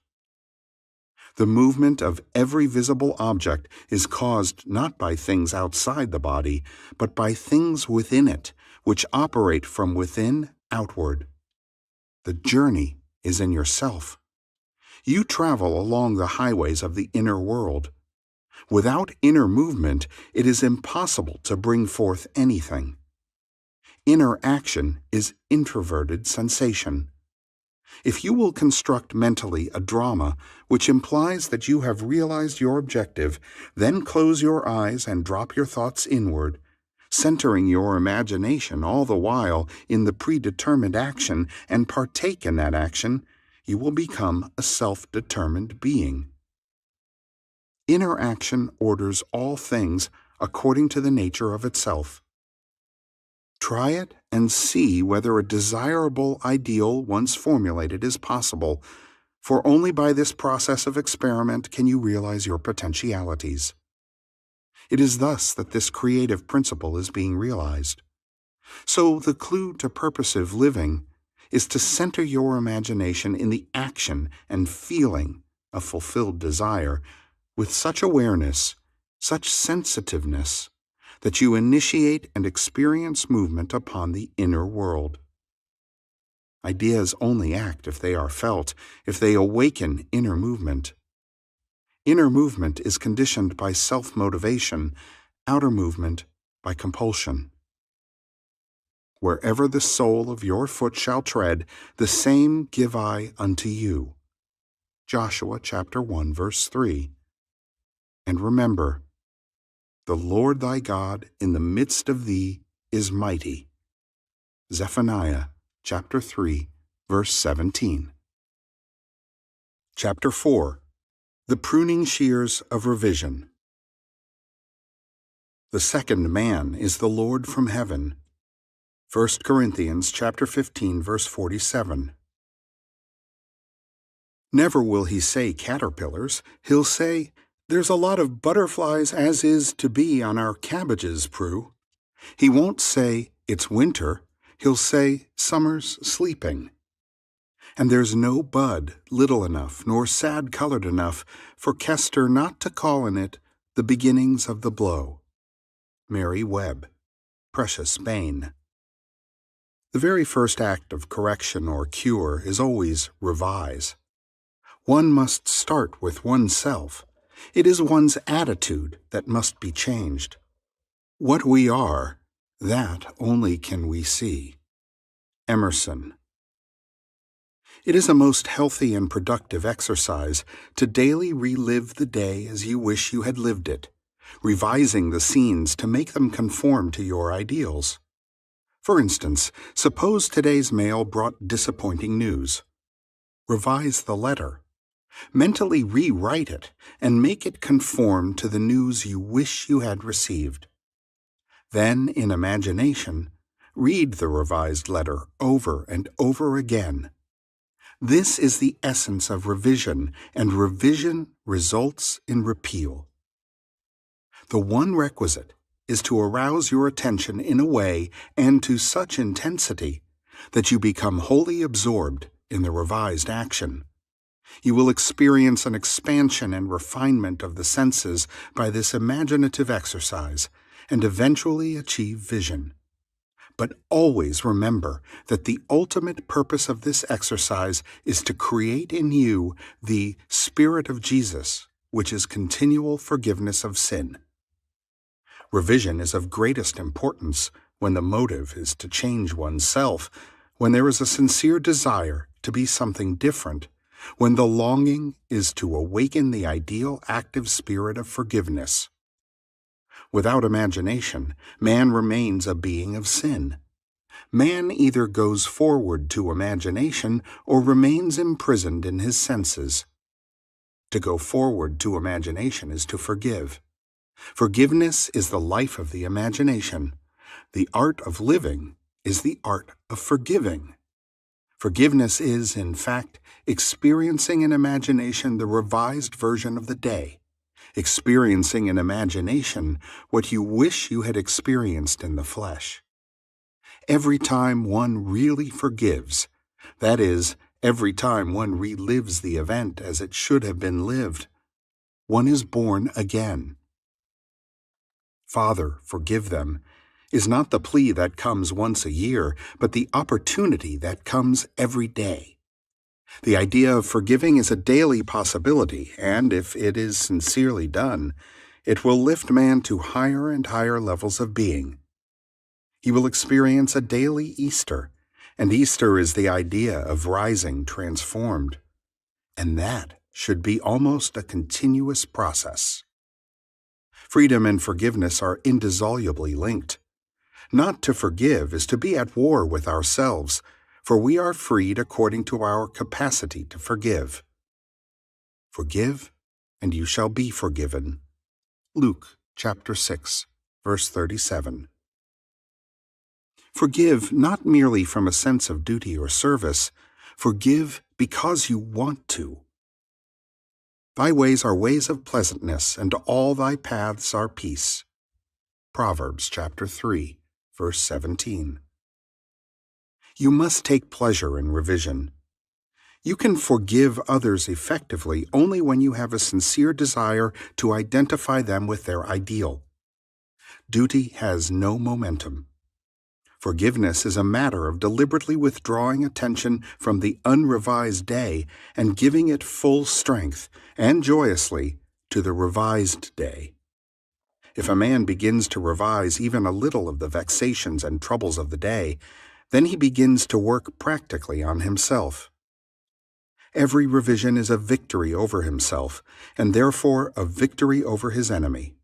The movement of every visible object is caused not by things outside the body, but by things within it, which operate from within outward. The journey is in yourself. You travel along the highways of the inner world. Without inner movement, it is impossible to bring forth anything. Inner action is introverted sensation. If you will construct mentally a drama which implies that you have realized your objective, then close your eyes and drop your thoughts inward, centering your imagination all the while in the predetermined action, and partake in that action, you will become a self-determined being. Inner action orders all things according to the nature of itself. Try it and see whether a desirable ideal once formulated is possible, for only by this process of experiment can you realize your potentialities. It is thus that this creative principle is being realized. So the clue to purposive living is to center your imagination in the action and feeling of fulfilled desire with such awareness, such sensitiveness, that you initiate and experience movement upon the inner world. Ideas only act if they are felt, if they awaken inner movement. Inner movement is conditioned by self-motivation, outer movement by compulsion. Wherever the sole of your foot shall tread, the same give I unto you. Joshua chapter 1, verse 3. And remember, the Lord thy God in the midst of thee is mighty. Zephaniah chapter 3, verse 17. Chapter 4. The Pruning Shears of Revision. The second man is the Lord from heaven. 1 Corinthians chapter 15, verse 47. Never will he say caterpillars. He'll say, "There's a lot of butterflies as is to be on our cabbages, Prue." He won't say, "It's winter." He'll say, "Summer's sleeping." And there's no bud little enough nor sad-colored enough for Kester not to call in it the beginnings of the blow. Mary Webb, Precious Bane. The very first act of correction or cure is always revise. One must start with oneself. It is one's attitude that must be changed. What we are, that only can we see. Emerson. It is a most healthy and productive exercise to daily relive the day as you wish you had lived it, revising the scenes to make them conform to your ideals. For instance, suppose today's mail brought disappointing news. Revise the letter. Mentally rewrite it and make it conform to the news you wish you had received. Then, in imagination, read the revised letter over and over again. This is the essence of revision, and revision results in repeal. The one requisite is to arouse your attention in a way and to such intensity that you become wholly absorbed in the revised action. You will experience an expansion and refinement of the senses by this imaginative exercise, and eventually achieve vision. But always remember that the ultimate purpose of this exercise is to create in you the Spirit of Jesus, which is continual forgiveness of sin. Revision is of greatest importance when the motive is to change oneself, when there is a sincere desire to be something different, when the longing is to awaken the ideal active spirit of forgiveness. Without imagination, man remains a being of sin. Man either goes forward to imagination or remains imprisoned in his senses. To go forward to imagination is to forgive. Forgiveness is the life of the imagination. The art of living is the art of forgiving. Forgiveness is, in fact, experiencing in imagination the revised version of the day, experiencing in imagination what you wish you had experienced in the flesh. Every time one really forgives, that is, every time one relives the event as it should have been lived, one is born again. "Father, forgive them," is not the plea that comes once a year, but the opportunity that comes every day. The idea of forgiving is a daily possibility, and if it is sincerely done, it will lift man to higher and higher levels of being. He will experience a daily Easter, and Easter is the idea of rising transformed. And that should be almost a continuous process. Freedom and forgiveness are indissolubly linked. Not to forgive is to be at war with ourselves, for we are freed according to our capacity to forgive. Forgive, and you shall be forgiven. Luke chapter 6, verse 37. Forgive not merely from a sense of duty or service. Forgive because you want to. Thy ways are ways of pleasantness, and all thy paths are peace. Proverbs chapter 3, verse 17. You must take pleasure in revision. You can forgive others effectively only when you have a sincere desire to identify them with their ideal. Duty has no momentum. Forgiveness is a matter of deliberately withdrawing attention from the unrevised day and giving it full strength and joyously to the revised day. If a man begins to revise even a little of the vexations and troubles of the day, then he begins to work practically on himself. Every revision is a victory over himself, and therefore a victory over his enemy.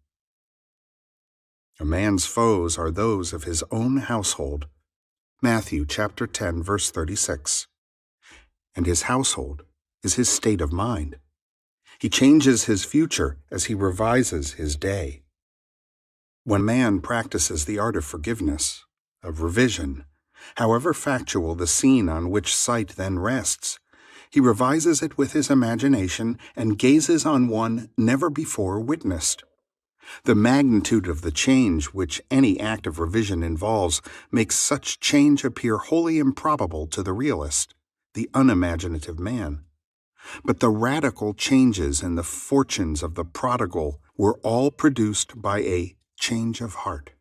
A man's foes are those of his own household. Matthew chapter 10, verse 36. And his household is his state of mind. He changes his future as he revises his day. When man practices the art of forgiveness, of revision, However factual the scene on which sight then rests, he revises it with his imagination and gazes on one never before witnessed. The magnitude of the change which any act of revision involves makes such change appear wholly improbable to the realist, the unimaginative man. But the radical changes in the fortunes of the prodigal were all produced by a change of heart.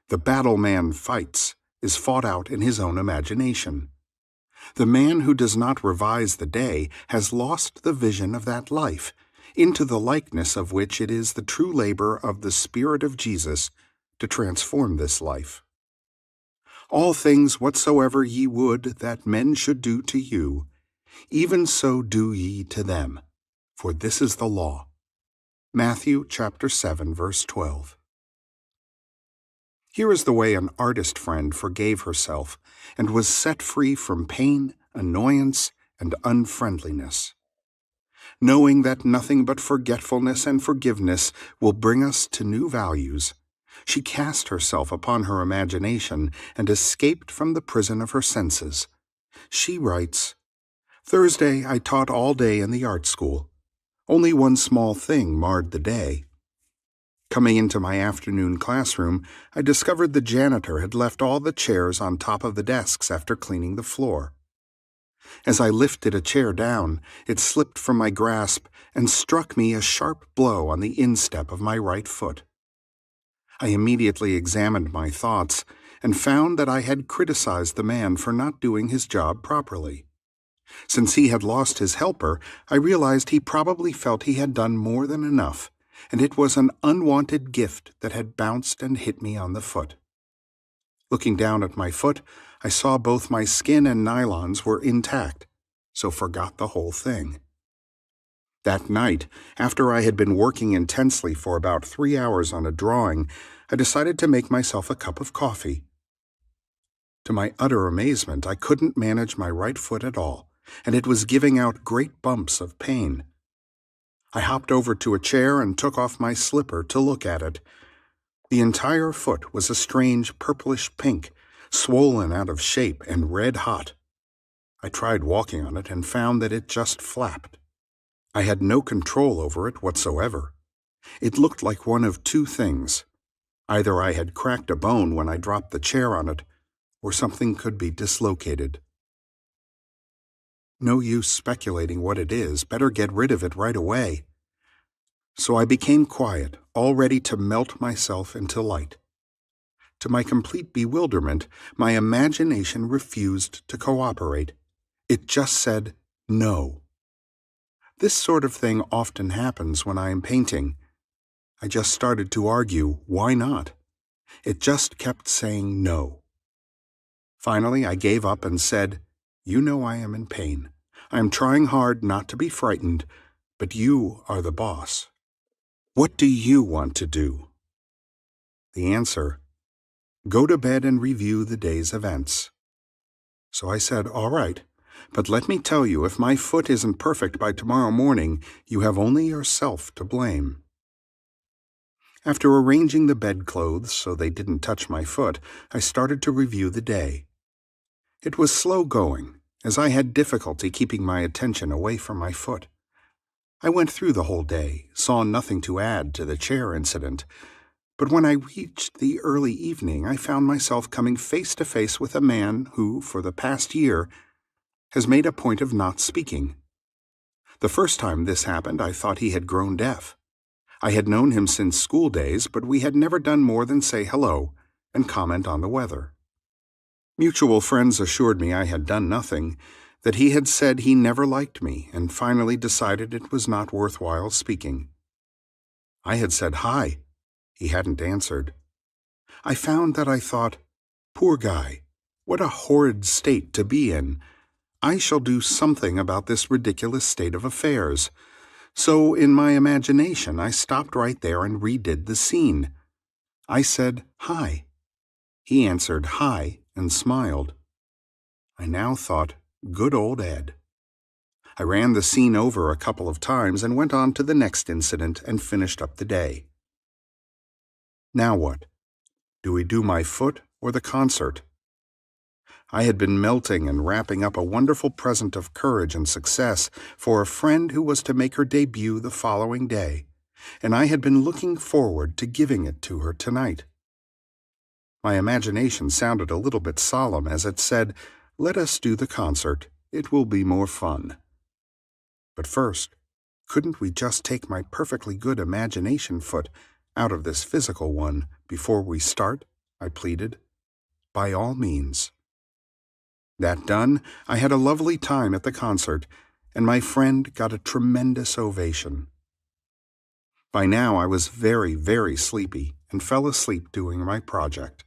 The battle man fights is fought out in his own imagination. The man who does not revise the day has lost the vision of that life, into the likeness of which it is the true labor of the Spirit of Jesus to transform this life. All things whatsoever ye would that men should do to you, even so do ye to them, for this is the law. Matthew chapter 7, verse 12. Here is the way an artist friend forgave herself and was set free from pain, annoyance, and unfriendliness. Knowing that nothing but forgetfulness and forgiveness will bring us to new values, she cast herself upon her imagination and escaped from the prison of her senses. She writes, "Thursday I taught all day in the art school. Only one small thing marred the day. Coming into my afternoon classroom, I discovered the janitor had left all the chairs on top of the desks after cleaning the floor. As I lifted a chair down, it slipped from my grasp and struck me a sharp blow on the instep of my right foot. I immediately examined my thoughts and found that I had criticized the man for not doing his job properly. Since he had lost his helper, I realized he probably felt he had done more than enough, and it was an unwanted gift that had bounced and hit me on the foot. Looking down at my foot, I saw both my skin and nylons were intact, so forgot the whole thing. That night, after I had been working intensely for about 3 hours on a drawing, I decided to make myself a cup of coffee. To my utter amazement, I couldn't manage my right foot at all, and it was giving out great bumps of pain. I hopped over to a chair and took off my slipper to look at it. The entire foot was a strange purplish pink, swollen out of shape and red hot. I tried walking on it and found that it just flapped. I had no control over it whatsoever. It looked like one of two things. Either I had cracked a bone when I dropped the chair on it, or something could be dislocated. No use speculating what it is, better get rid of it right away. So I became quiet, all ready to melt myself into light. To my complete bewilderment, my imagination refused to cooperate. It just said, no. This sort of thing often happens when I am painting. I just started to argue, why not? It just kept saying no. Finally, I gave up and said, "You know I am in pain. I am trying hard not to be frightened, but you are the boss. What do you want to do?" The answer, "Go to bed and review the day's events." So I said, "All right, but let me tell you, if my foot isn't perfect by tomorrow morning, you have only yourself to blame." After arranging the bedclothes so they didn't touch my foot, I started to review the day. It was slow going, as I had difficulty keeping my attention away from my foot. I went through the whole day, saw nothing to add to the chair incident, but when I reached the early evening, I found myself coming face to face with a man who, for the past year, has made a point of not speaking. The first time this happened, I thought he had grown deaf. I had known him since school days, but we had never done more than say hello and comment on the weather. Mutual friends assured me I had done nothing, that he had said he never liked me, and finally decided it was not worthwhile speaking. I had said hi. He hadn't answered. I found that I thought, poor guy, what a horrid state to be in. I shall do something about this ridiculous state of affairs. So, in my imagination, I stopped right there and redid the scene. I said, hi. He answered hi and smiled. I now thought, good old Ed. I ran the scene over a couple of times and went on to the next incident and finished up the day. Now what? Do we do my foot or the concert? I had been melting and wrapping up a wonderful present of courage and success for a friend who was to make her debut the following day, and I had been looking forward to giving it to her tonight. My imagination sounded a little bit solemn as it said, "Let us do the concert. It will be more fun." But first, couldn't we just take my perfectly good imagination foot out of this physical one before we start? I pleaded. By all means. That done, I had a lovely time at the concert, and my friend got a tremendous ovation. By now I was very, very sleepy and fell asleep doing my project.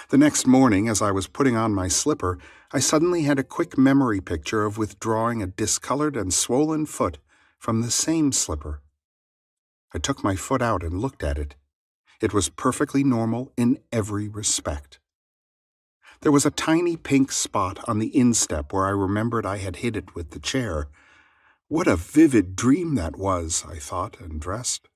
The next morning, as I was putting on my slipper, I suddenly had a quick memory picture of withdrawing a discolored and swollen foot from the same slipper. I took my foot out and looked at it. It was perfectly normal in every respect. There was a tiny pink spot on the instep where I remembered I had hit it with the chair. What a vivid dream that was, I thought, and dressed.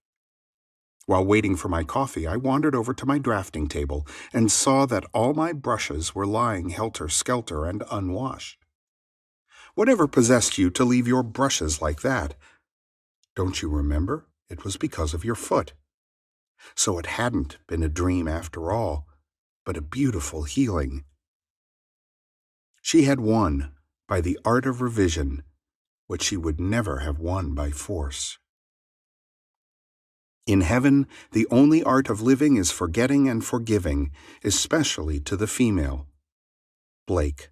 While waiting for my coffee, I wandered over to my drafting table and saw that all my brushes were lying helter-skelter and unwashed. Whatever possessed you to leave your brushes like that? Don't you remember? It was because of your foot. So it hadn't been a dream after all, but a beautiful healing. She had won by the art of revision what she would never have won by force. In heaven, the only art of living is forgetting and forgiving, especially to the female. Blake.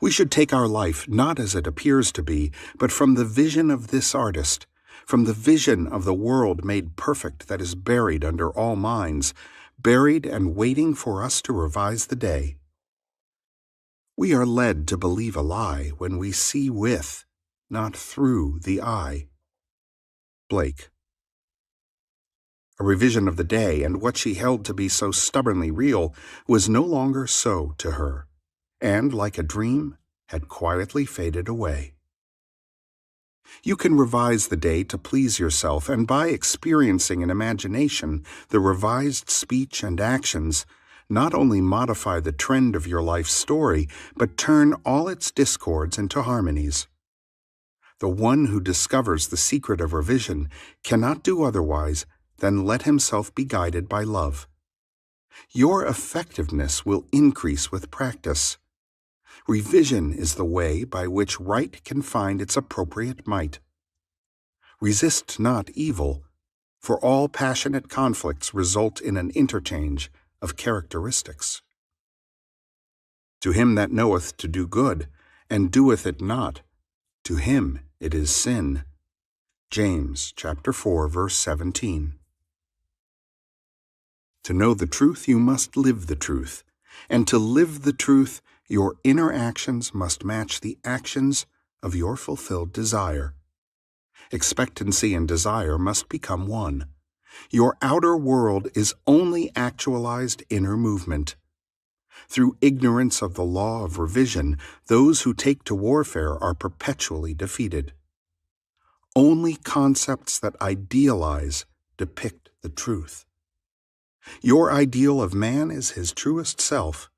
We should take our life not as it appears to be, but from the vision of this artist, from the vision of the world made perfect that is buried under all minds, buried and waiting for us to revise the day. We are led to believe a lie when we see with, not through the eye. Blake. A revision of the day, and what she held to be so stubbornly real was no longer so to her, and, like a dream, had quietly faded away. You can revise the day to please yourself, and by experiencing in imagination the revised speech and actions, not only modify the trend of your life story, but turn all its discords into harmonies. The one who discovers the secret of revision cannot do otherwise than let himself be guided by love. Your effectiveness will increase with practice. Revision is the way by which right can find its appropriate might. Resist not evil, for all passionate conflicts result in an interchange of characteristics. To him that knoweth to do good, and doeth it not, to him it is sin. James chapter 4, verse 17. To know the truth, you must live the truth, and to live the truth, your inner actions must match the actions of your fulfilled desire. Expectancy and desire must become one. Your outer world is only actualized inner movement. Through ignorance of the law of revision, those who take to warfare are perpetually defeated. Only concepts that idealize depict the truth. Your ideal of man is his truest self.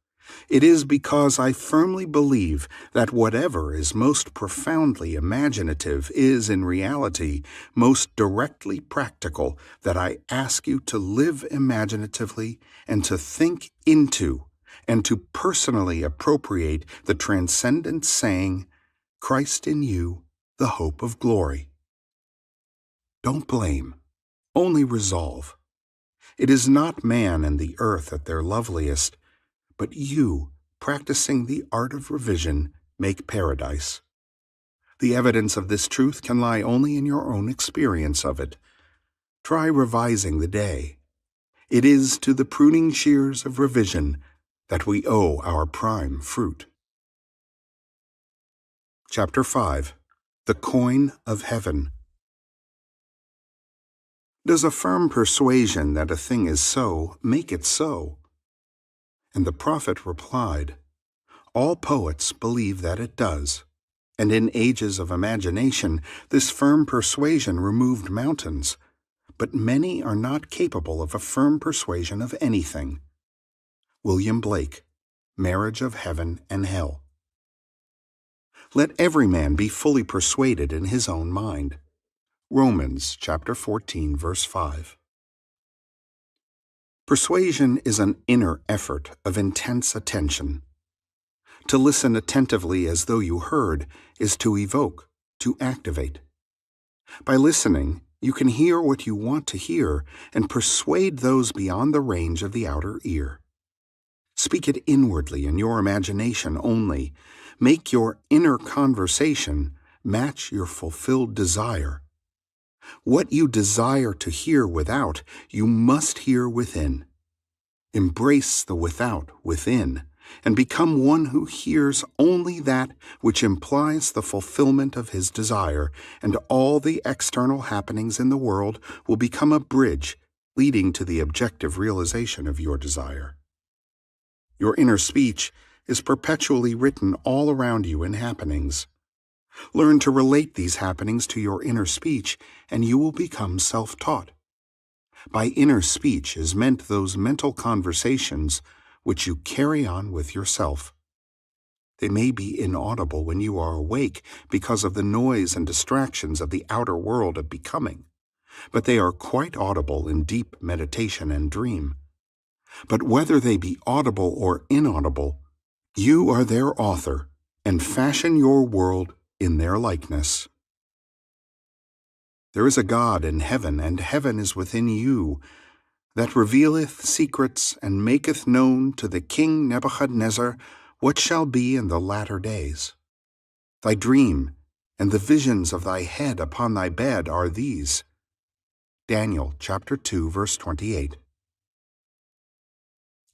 It is because I firmly believe that whatever is most profoundly imaginative is in reality most directly practical that I ask you to live imaginatively and to think into and to personally appropriate the transcendent saying, Christ in you, the hope of glory. Don't blame, only resolve. It is not man and the earth at their loveliest, but you, practicing the art of revision, make paradise. The evidence of this truth can lie only in your own experience of it. Try revising the day. It is to the pruning shears of revision that we owe our prime fruit. Chapter 5. The Coin of Heaven. Does a firm persuasion that a thing is so make it so? And the prophet replied, all poets believe that it does, and in ages of imagination this firm persuasion removed mountains, but many are not capable of a firm persuasion of anything. William Blake, marriage of heaven and hell. Let every man be fully persuaded in his own mind. Romans chapter 14, verse 5. Persuasion is an inner effort of intense attention. To listen attentively as though you heard is to evoke, to activate. By listening, you can hear what you want to hear and persuade those beyond the range of the outer ear. Speak it inwardly in your imagination only. Make your inner conversation match your fulfilled desire. What you desire to hear without, you must hear within. Embrace the without within, and become one who hears only that which implies the fulfillment of his desire, and all the external happenings in the world will become a bridge leading to the objective realization of your desire. Your inner speech is perpetually written all around you in happenings. Learn to relate these happenings to your inner speech, and you will become self-taught. By inner speech is meant those mental conversations which you carry on with yourself. They may be inaudible when you are awake because of the noise and distractions of the outer world of becoming, but they are quite audible in deep meditation and dream. But whether they be audible or inaudible, you are their author, and fashion your world in their likeness. There is a God in heaven, and heaven is within you, that revealeth secrets and maketh known to the king Nebuchadnezzar what shall be in the latter days. Thy dream and the visions of thy head upon thy bed are these. Daniel chapter 2, verse 28.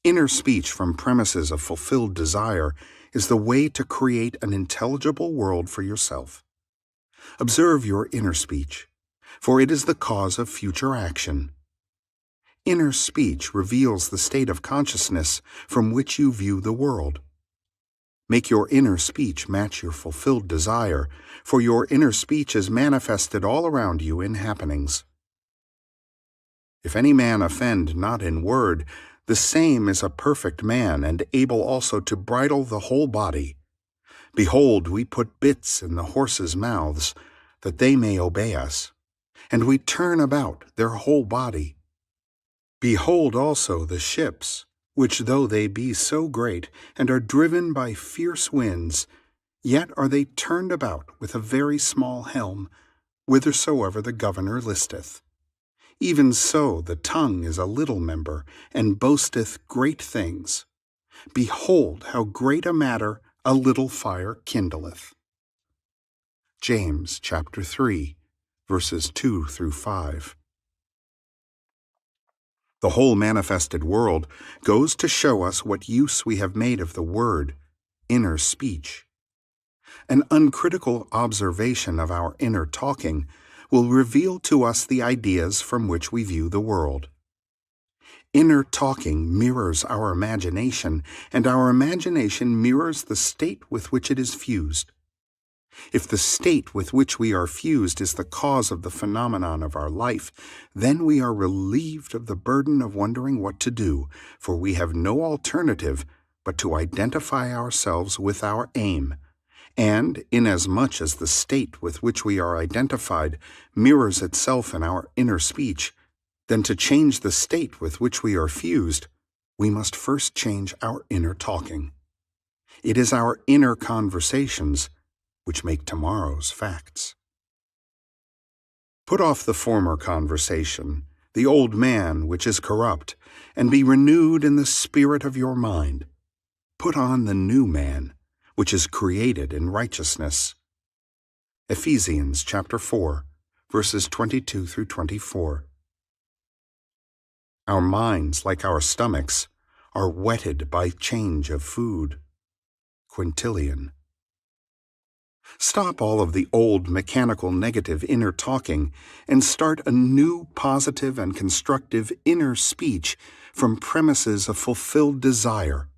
Inner speech from premises of fulfilled desire is the way to create an intelligible world for yourself. Observe your inner speech, for it is the cause of future action. Inner speech reveals the state of consciousness from which you view the world. Make your inner speech match your fulfilled desire, for your inner speech is manifested all around you in happenings. If any man offend not in word, the same is a perfect man, and able also to bridle the whole body. Behold, we put bits in the horses' mouths, that they may obey us, and we turn about their whole body. Behold also the ships, which though they be so great, and are driven by fierce winds, yet are they turned about with a very small helm, whithersoever the governor listeth. Even so the tongue is a little member, and boasteth great things. Behold how great a matter a little fire kindleth. James chapter 3, verses 2 through 5. The whole manifested world goes to show us what use we have made of the word, inner speech. An uncritical observation of our inner talking will reveal to us the ideas from which we view the world. Inner talking mirrors our imagination, and our imagination mirrors the state with which it is fused. If the state with which we are fused is the cause of the phenomenon of our life, then we are relieved of the burden of wondering what to do, for we have no alternative but to identify ourselves with our aim. And, inasmuch as the state with which we are identified mirrors itself in our inner speech, then to change the state with which we are fused, we must first change our inner talking. It is our inner conversations which make tomorrow's facts. Put off the former conversation, the old man which is corrupt, and be renewed in the spirit of your mind. Put on the new man, which is created in righteousness. Ephesians chapter 4, verses 22 through 24. Our minds, like our stomachs, are whetted by change of food. Quintilian. Stop all of the old mechanical negative inner talking and start a new positive and constructive inner speech from premises of fulfilled desire.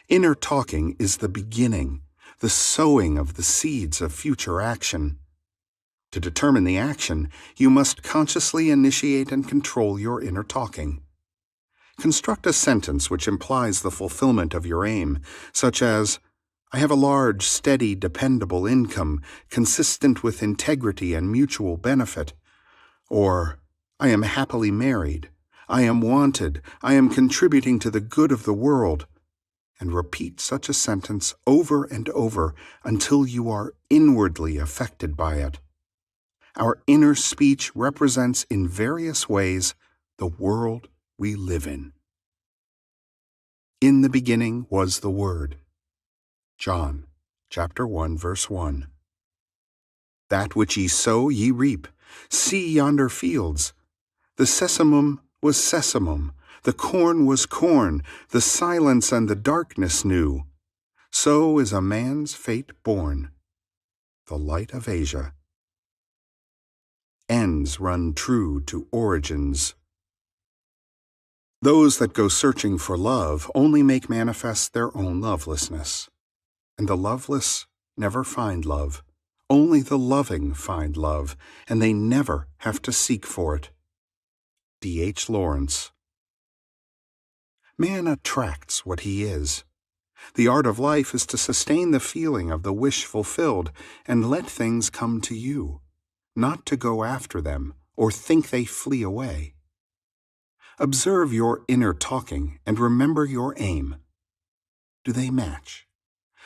Inner talking is the beginning, the sowing of the seeds of future action. To determine the action, you must consciously initiate and control your inner talking. Construct a sentence which implies the fulfillment of your aim, such as, I have a large, steady, dependable income consistent with integrity and mutual benefit. Or, I am happily married. I am wanted. I am contributing to the good of the world. And repeat such a sentence over and over until you are inwardly affected by it. Our inner speech represents in various ways the world we live in. In the beginning was the Word. John, chapter 1, verse 1. That which ye sow ye reap. See yonder fields. The sesamum was sesamum. The corn was corn. The silence and the darkness knew. So is a man's fate born. The Light of Asia. Ends run true to origins. Those that go searching for love only make manifest their own lovelessness. And the loveless never find love. Only the loving find love, and they never have to seek for it. D.H. Lawrence. Man attracts what he is. The art of life is to sustain the feeling of the wish fulfilled and let things come to you, not to go after them or think they flee away. Observe your inner talking and remember your aim. Do they match?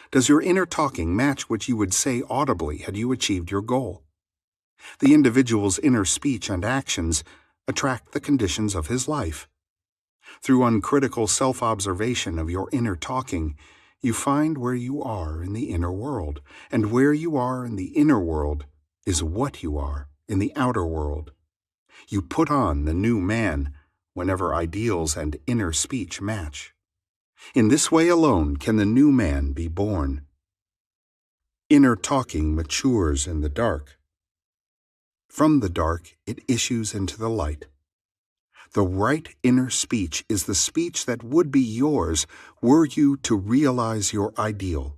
Does your inner talking match what you would say audibly had you achieved your goal? The individual's inner speech and actions attract the conditions of his life. Through uncritical self-observation of your inner talking, you find where you are in the inner world, and where you are in the inner world is what you are in the outer world. You put on the new man whenever ideals and inner speech match. In this way alone can the new man be born. Inner talking matures in the dark. From the dark it issues into the light. The right inner speech is the speech that would be yours were you to realize your ideal.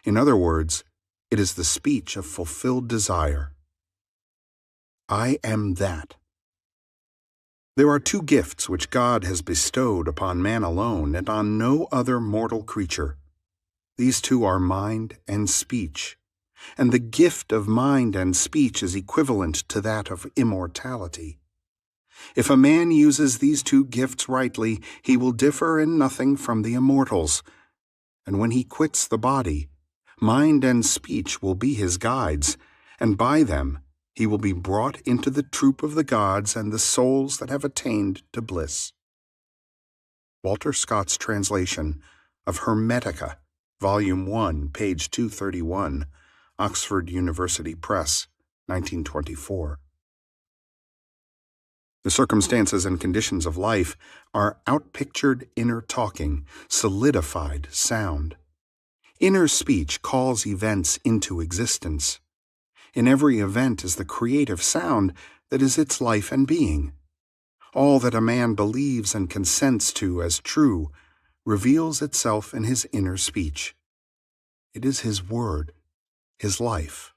In other words, it is the speech of fulfilled desire. I am that. There are two gifts which God has bestowed upon man alone and on no other mortal creature. These two are mind and speech, and the gift of mind and speech is equivalent to that of immortality. If a man uses these two gifts rightly, he will differ in nothing from the immortals, and when he quits the body, mind and speech will be his guides, and by them he will be brought into the troop of the gods and the souls that have attained to bliss. Walter Scott's translation of Hermetica, Volume 1, page 231, Oxford University Press, 1924. The circumstances and conditions of life are outpictured inner talking, solidified sound. Inner speech calls events into existence. In every event is the creative sound that is its life and being. All that a man believes and consents to as true reveals itself in his inner speech. It is his word, his life.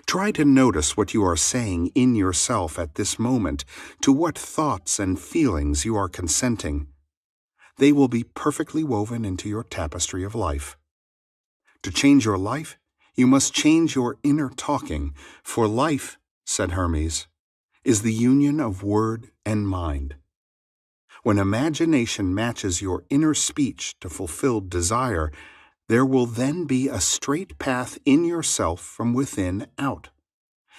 Try to notice what you are saying in yourself at this moment, to what thoughts and feelings you are consenting. They will be perfectly woven into your tapestry of life. To change your life, you must change your inner talking, for life, said Hermes, is the union of word and mind. When imagination matches your inner speech to fulfilled desire, there will then be a straight path in yourself from within out,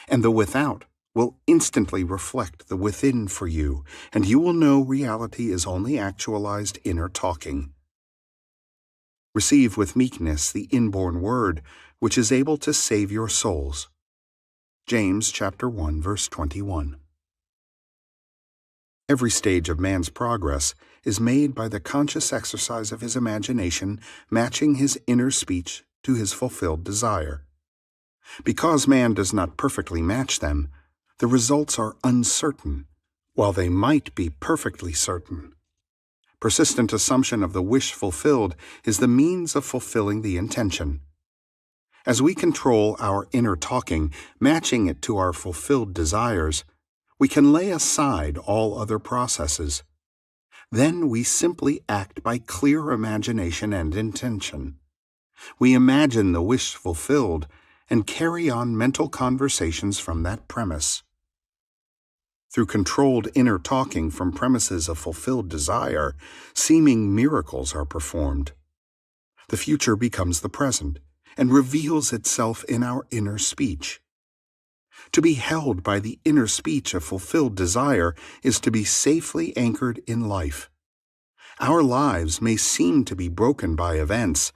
and the without will instantly reflect the within for you, and you will know reality is only actualized inner talking. Receive with meekness the inborn word, which is able to save your souls. James chapter 1, verse 21. Every stage of man's progress is made by the conscious exercise of his imagination matching his inner speech to his fulfilled desire. Because man does not perfectly match them, the results are uncertain, while they might be perfectly certain. Persistent assumption of the wish fulfilled is the means of fulfilling the intention. As we control our inner talking, matching it to our fulfilled desires, we can lay aside all other processes. Then we simply act by clear imagination and intention. We imagine the wish fulfilled and carry on mental conversations from that premise. Through controlled inner talking from premises of fulfilled desire, seeming miracles are performed. The future becomes the present and reveals itself in our inner speech. To be held by the inner speech of fulfilled desire is to be safely anchored in life. Our lives may seem to be broken by events,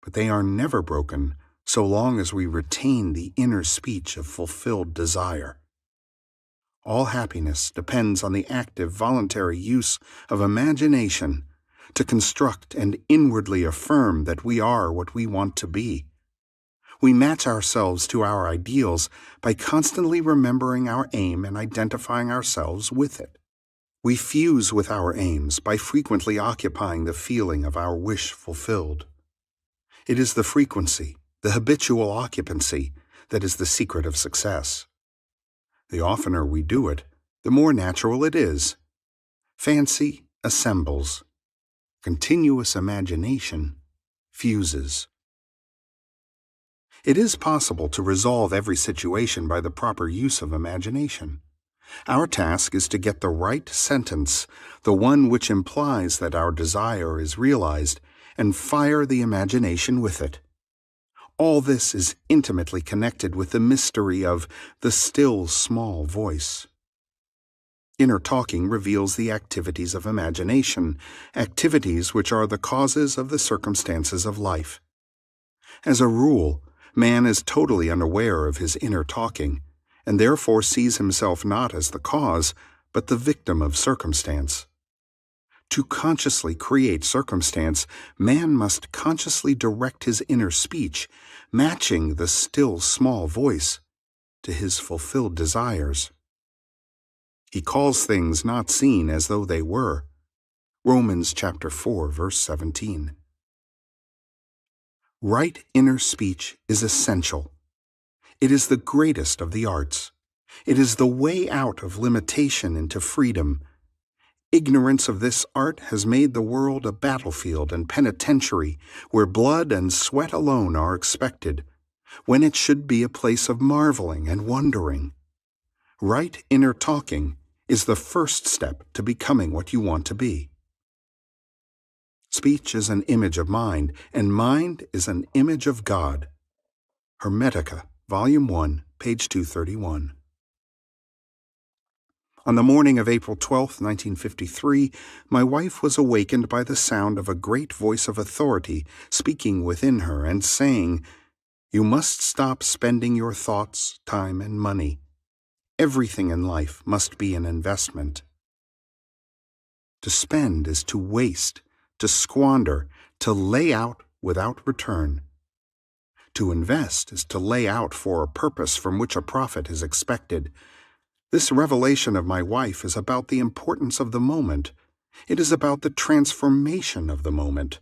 but they are never broken so long as we retain the inner speech of fulfilled desire. All happiness depends on the active, voluntary use of imagination to construct and inwardly affirm that we are what we want to be. We match ourselves to our ideals by constantly remembering our aim and identifying ourselves with it. We fuse with our aims by frequently occupying the feeling of our wish fulfilled. It is the frequency, the habitual occupancy, that is the secret of success. The oftener we do it, the more natural it is. Fancy assembles. Continuous imagination fuses. It is possible to resolve every situation by the proper use of imagination. Our task is to get the right sentence, the one which implies that our desire is realized, and fire the imagination with it. All this is intimately connected with the mystery of the still small voice. Inner talking reveals the activities of imagination, activities which are the causes of the circumstances of life. As a rule, man is totally unaware of his inner talking, and therefore sees himself not as the cause, but the victim of circumstance. To consciously create circumstance, man must consciously direct his inner speech, matching the still small voice to his fulfilled desires. He calls things not seen as though they were. Romans chapter 4, verse 17. Right inner speech is essential. It is the greatest of the arts. It is the way out of limitation into freedom. Ignorance of this art has made the world a battlefield and penitentiary where blood and sweat alone are expected, when it should be a place of marveling and wondering. Right inner talking is the first step to becoming what you want to be. Speech is an image of mind, and mind is an image of God. Hermetica, Volume 1, page 231. On the morning of April 12, 1953, my wife was awakened by the sound of a great voice of authority speaking within her and saying, "You must stop spending your thoughts, time, and money. Everything in life must be an investment." To spend is to waste, to squander, to lay out without return. To invest is to lay out for a purpose from which a profit is expected. This revelation of my wife is about the importance of the moment. It is about the transformation of the moment.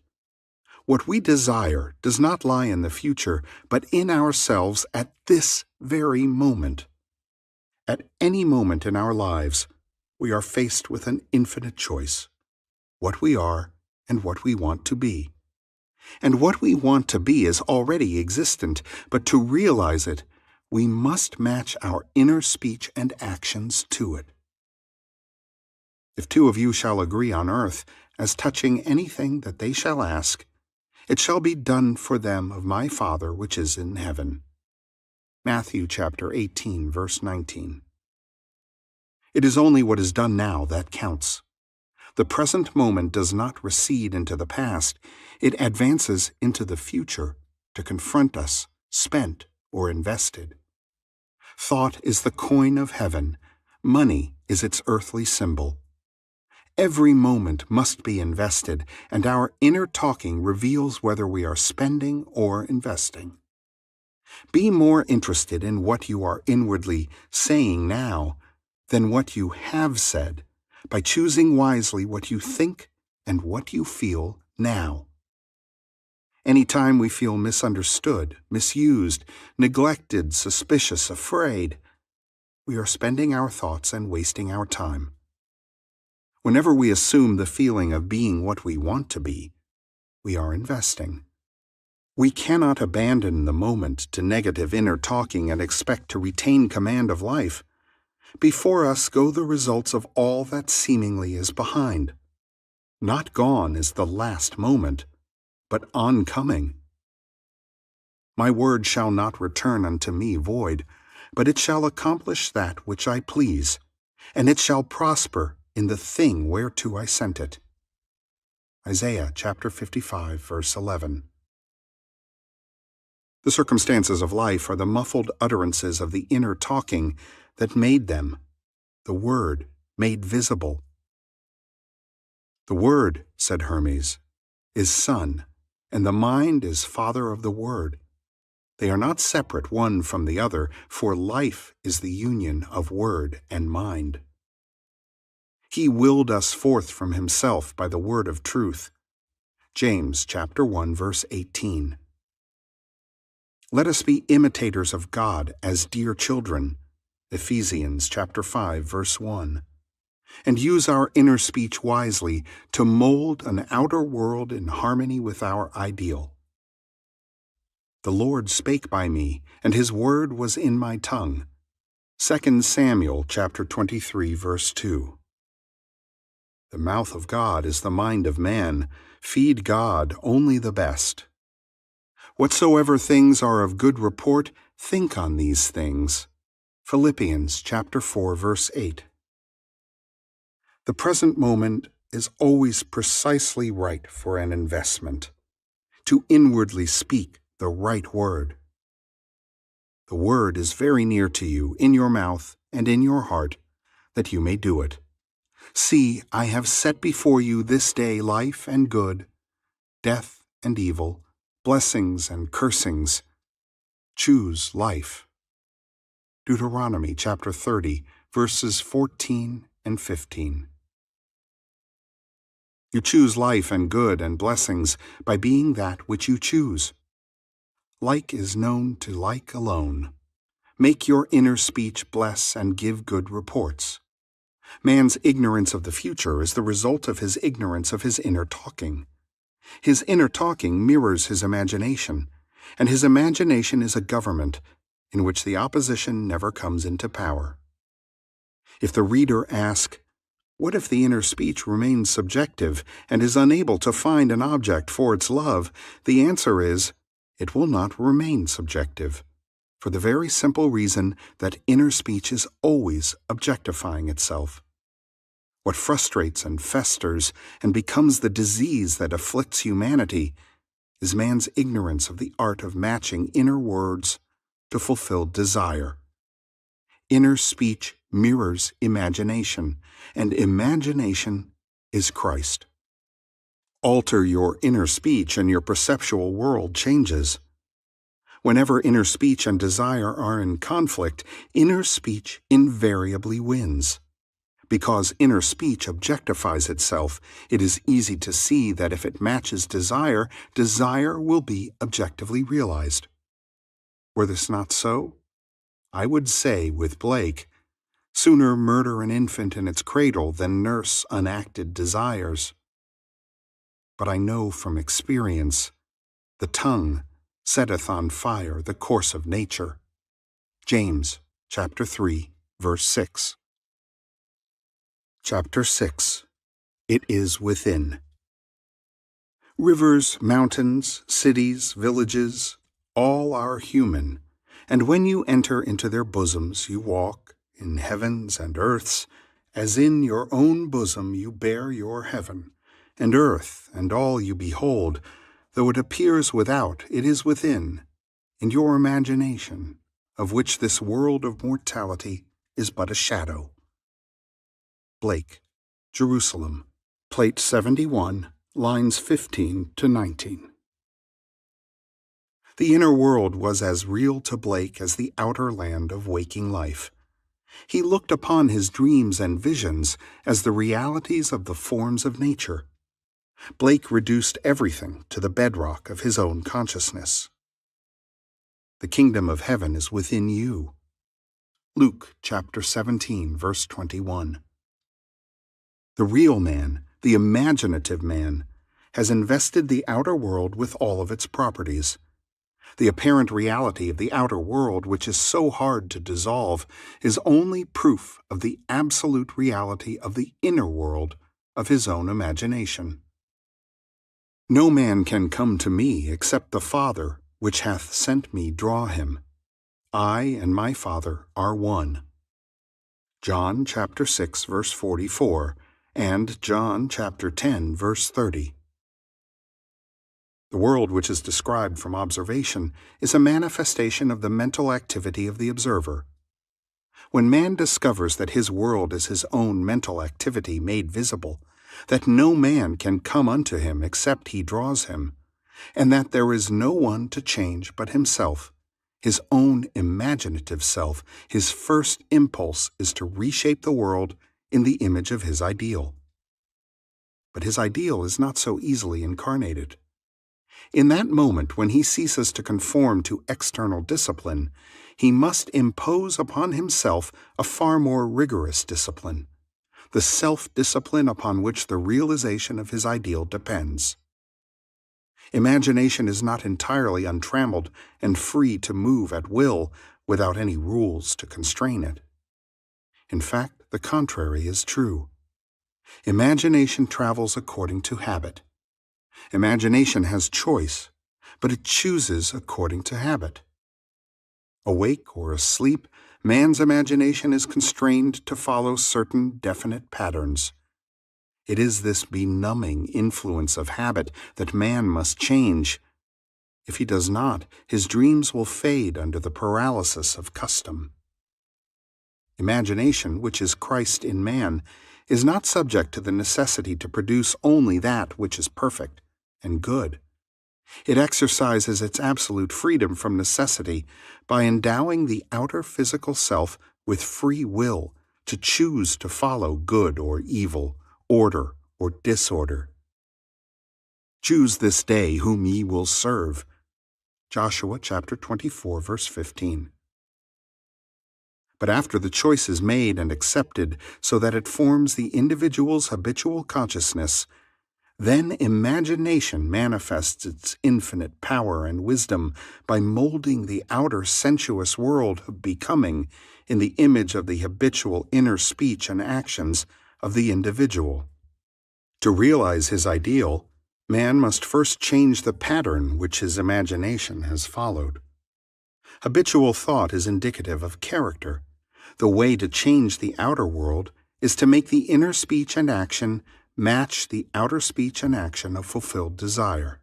What we desire does not lie in the future, but in ourselves at this very moment. At any moment in our lives, we are faced with an infinite choice: what we are and what we want to be. And what we want to be is already existent, but to realize it, we must match our inner speech and actions to it. If two of you shall agree on earth as touching anything that they shall ask, it shall be done for them of my Father which is in heaven. Matthew chapter 18, verse 19. It is only what is done now that counts. The present moment does not recede into the past. It advances into the future to confront us, spent or invested. Thought is the coin of heaven. Money is its earthly symbol. Every moment must be invested, and our inner talking reveals whether we are spending or investing. Be more interested in what you are inwardly saying now than what you have said, by choosing wisely what you think and what you feel now. Any time we feel misunderstood, misused, neglected, suspicious, afraid, we are spending our thoughts and wasting our time. Whenever we assume the feeling of being what we want to be, we are investing. We cannot abandon the moment to negative inner talking and expect to retain command of life. Before us go the results of all that seemingly is behind. Not gone is the last moment, but oncoming. My word shall not return unto me void, but it shall accomplish that which I please, and it shall prosper in the thing whereto I sent it. Isaiah chapter 55, verse 11. The circumstances of life are the muffled utterances of the inner talking that made them, the Word made visible. The Word, said Hermes, is Son, and the mind is Father of the Word. They are not separate one from the other, for life is the union of word and mind. He willed us forth from himself by the word of truth. James chapter 1, verse 18. Let us be imitators of God as dear children. Ephesians chapter 5, verse 1. And use our inner speech wisely to mold an outer world in harmony with our ideal. The Lord spake by me, and his word was in my tongue. 2 Samuel chapter 23, verse 2. The mouth of God is the mind of man. Feed God only the best. Whatsoever things are of good report, think on these things. Philippians chapter 4, verse 8. The present moment is always precisely right for an investment, to inwardly speak the right word. The word is very near to you, in your mouth and in your heart, that you may do it. See, I have set before you this day life and good, death and evil, blessings and cursings. Choose life. Deuteronomy chapter 30, verses 14 and 15. You choose life and good and blessings by being that which you choose. Like is known to like alone. Make your inner speech bless and give good reports. Man's ignorance of the future is the result of his ignorance of his inner talking. His inner talking mirrors his imagination, and his imagination is a government in which the opposition never comes into power. If the reader ask, what if the inner speech remains subjective and is unable to find an object for its love? The answer is, it will not remain subjective, for the very simple reason that inner speech is always objectifying itself. What frustrates and festers and becomes the disease that afflicts humanity is man's ignorance of the art of matching inner words to fulfilled desire. Inner speech mirrors imagination, and imagination is Christ. Alter your inner speech and your perceptual world changes. Whenever inner speech and desire are in conflict, inner speech invariably wins. Because inner speech objectifies itself, it is easy to see that if it matches desire, desire will be objectively realized. Were this not so? I would say with Blake, sooner murder an infant in its cradle than nurse unacted desires. But I know from experience, the tongue setteth on fire the course of nature. James chapter 3, verse 6. Chapter 6. It is within. Rivers, mountains, cities, villages, all are human, and when you enter into their bosoms you walk in heavens and earths, as in your own bosom you bear your heaven, and earth and all you behold, though it appears without, it is within, in your imagination, of which this world of mortality is but a shadow. Blake, Jerusalem, Plate 71, lines 15 to 19. The inner world was as real to Blake as the outer land of waking life. He looked upon his dreams and visions as the realities of the forms of nature. Blake reduced everything to the bedrock of his own consciousness. The kingdom of heaven is within you. Luke chapter 17, verse 21. The real man, the imaginative man, has invested the outer world with all of its properties. The apparent reality of the outer world, which is so hard to dissolve, is only proof of the absolute reality of the inner world of his own imagination. No man can come to me except the Father, which hath sent me, draw him. I and my Father are one. John chapter 6, verse 44, and John chapter 10, verse 30. The world which is described from observation is a manifestation of the mental activity of the observer. When man discovers that his world is his own mental activity made visible, that no man can come unto him except he draws him, and that there is no one to change but himself, his own imaginative self, his first impulse is to reshape the world in the image of his ideal. But his ideal is not so easily incarnated. In that moment when he ceases to conform to external discipline, he must impose upon himself a far more rigorous discipline, the self-discipline upon which the realization of his ideal depends. Imagination is not entirely untrammeled and free to move at will without any rules to constrain it. In fact, the contrary is true. Imagination travels according to habit. Imagination has choice, but it chooses according to habit. Awake or asleep, man's imagination is constrained to follow certain definite patterns. It is this benumbing influence of habit that man must change. If he does not, his dreams will fade under the paralysis of custom. Imagination, which is Christ in man, is not subject to the necessity to produce only that which is perfect and good. It exercises its absolute freedom from necessity by endowing the outer physical self with free will to choose to follow good or evil, order or disorder. Choose this day whom ye will serve. Joshua chapter 24, verse 15. But after the choice is made and accepted so that it forms the individual's habitual consciousness, then imagination manifests its infinite power and wisdom by molding the outer sensuous world of becoming in the image of the habitual inner speech and actions of the individual. To realize his ideal, man must first change the pattern which his imagination has followed. Habitual thought is indicative of character. The way to change the outer world is to make the inner speech and action match the outer speech and action of fulfilled desire.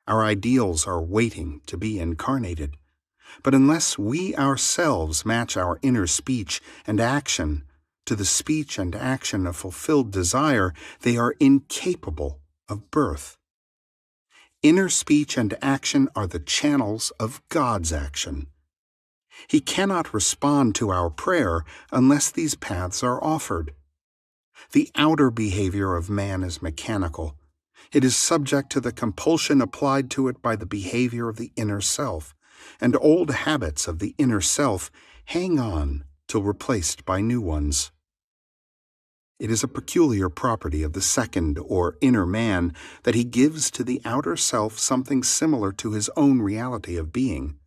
Our ideals are waiting to be incarnated, but unless we ourselves match our inner speech and action to the speech and action of fulfilled desire, they are incapable of birth. Inner speech and action are the channels of God's action. He cannot respond to our prayer unless these paths are offered. The outer behavior of man is mechanical. It is subject to the compulsion applied to it by the behavior of the inner self, and old habits of the inner self hang on till replaced by new ones. It is a peculiar property of the second or inner man that he gives to the outer self something similar to his own reality of being.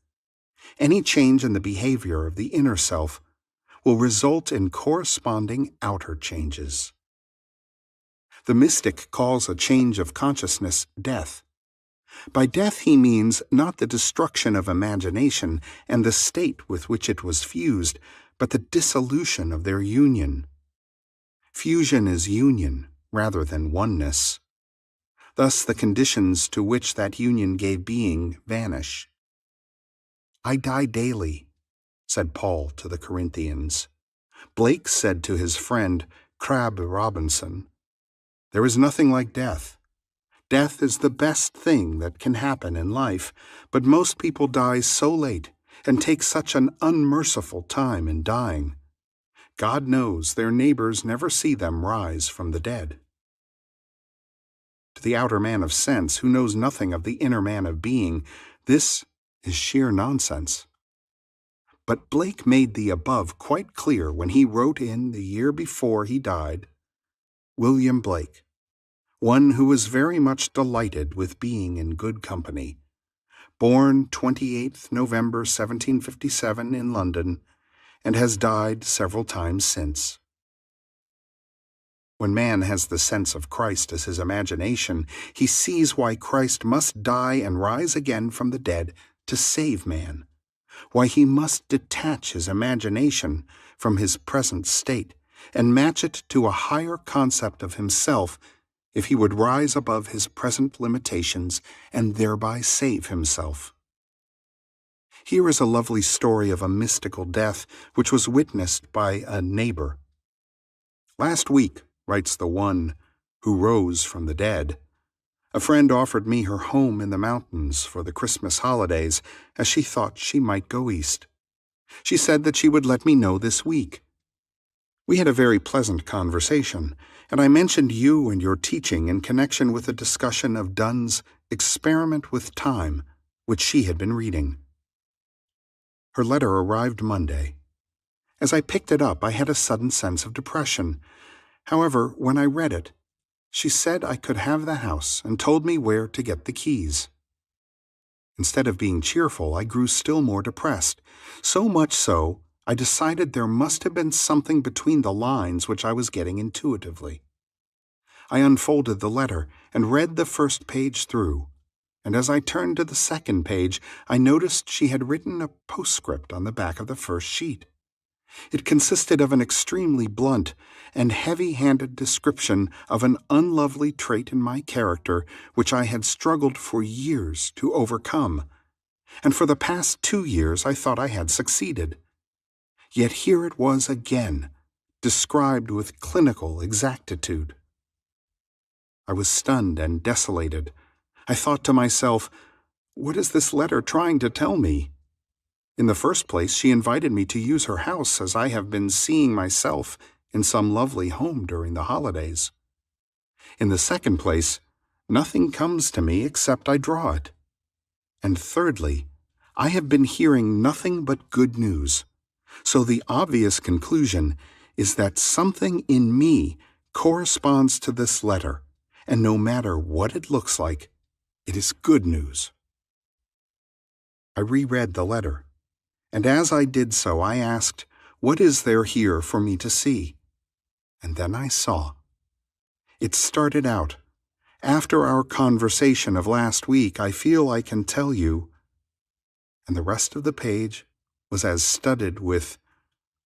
Any change in the behavior of the inner self will result in corresponding outer changes. The mystic calls a change of consciousness death. By death he means not the destruction of imagination and the state with which it was fused, but the dissolution of their union. Fusion is union rather than oneness. Thus the conditions to which that union gave being vanish. I die daily, said Paul to the Corinthians. Blake said to his friend Crabb Robinson, there is nothing like death. Death is the best thing that can happen in life, but most people die so late and take such an unmerciful time in dying. God knows their neighbors never see them rise from the dead. To the outer man of sense, who knows nothing of the inner man of being, this is sheer nonsense. But Blake made the above quite clear when he wrote in the year before he died, William Blake, one who was very much delighted with being in good company. Born 28th November 1757 in London, and has died several times since. When man has the sense of Christ as his imagination, he sees why Christ must die and rise again from the dead to save man, why he must detach his imagination from his present state and match it to a higher concept of himself if he would rise above his present limitations and thereby save himself. Here is a lovely story of a mystical death which was witnessed by a neighbor. "Last week," writes the one who rose from the dead, "a friend offered me her home in the mountains for the Christmas holidays, as she thought she might go east. She said that she would let me know this week. We had a very pleasant conversation, and I mentioned you and your teaching in connection with a discussion of Dunn's Experiment with Time, which she had been reading. Her letter arrived Monday. As I picked it up, I had a sudden sense of depression. However, when I read it, she said I could have the house and told me where to get the keys. Instead of being cheerful, I grew still more depressed, so much so I decided there must have been something between the lines which I was getting intuitively. I unfolded the letter and read the first page through, and as I turned to the second page, I noticed she had written a postscript on the back of the first sheet. It consisted of an extremely blunt and heavy-handed description of an unlovely trait in my character which I had struggled for years to overcome, and for the past 2 years I thought I had succeeded. Yet here it was again, described with clinical exactitude. I was stunned and desolated. I thought to myself, what is this letter trying to tell me? In the first place, she invited me to use her house as I have been seeing myself in some lovely home during the holidays. In the second place, nothing comes to me except I draw it. And thirdly, I have been hearing nothing but good news. So the obvious conclusion is that something in me corresponds to this letter, and no matter what it looks like, it is good news." I reread the letter, and as I did so I asked, "What is there here for me to see?" And then I saw. It started out, "After our conversation of last week, I feel I can tell you," and the rest of the page was as studded with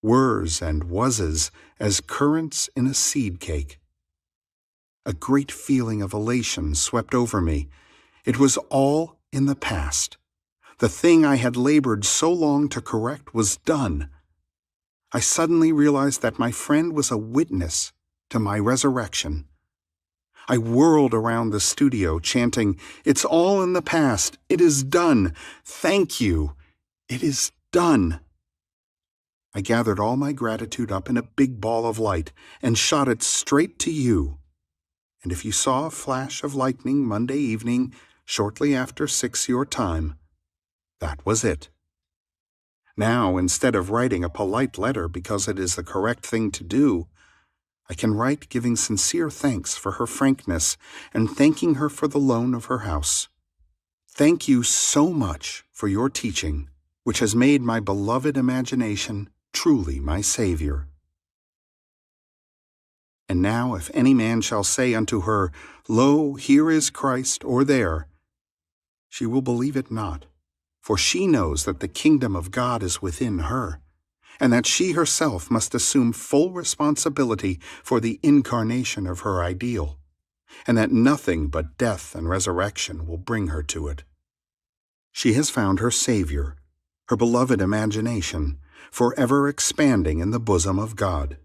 wers and wases as currants in a seed cake. A great feeling of elation swept over me. It was all in the past. The thing I had labored so long to correct was done. I suddenly realized that my friend was a witness to my resurrection. I whirled around the studio, chanting, "It's all in the past. It is done. Thank you. It is done." I gathered all my gratitude up in a big ball of light and shot it straight to you. And if you saw a flash of lightning Monday evening, shortly after 6 your time, that was it. Now, instead of writing a polite letter because it is the correct thing to do, I can write giving sincere thanks for her frankness and thanking her for the loan of her house. Thank you so much for your teaching, which has made my beloved imagination truly my Savior. And now if any man shall say unto her, Lo, here is Christ, or there, she will believe it not, for she knows that the kingdom of God is within her, and that she herself must assume full responsibility for the incarnation of her ideal, and that nothing but death and resurrection will bring her to it. She has found her Savior, her beloved imagination, forever expanding in the bosom of God.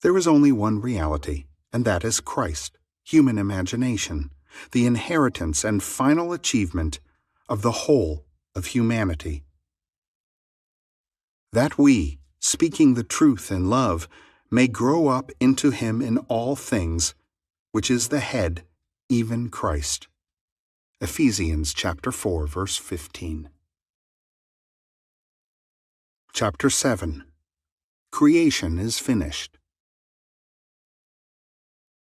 There is only one reality, and that is Christ, human imagination, the inheritance and final achievement of the whole of humanity. That we, speaking the truth in love, may grow up into him in all things, which is the head, even Christ. Ephesians chapter 4, verse 15. Chapter 7. Creation is finished.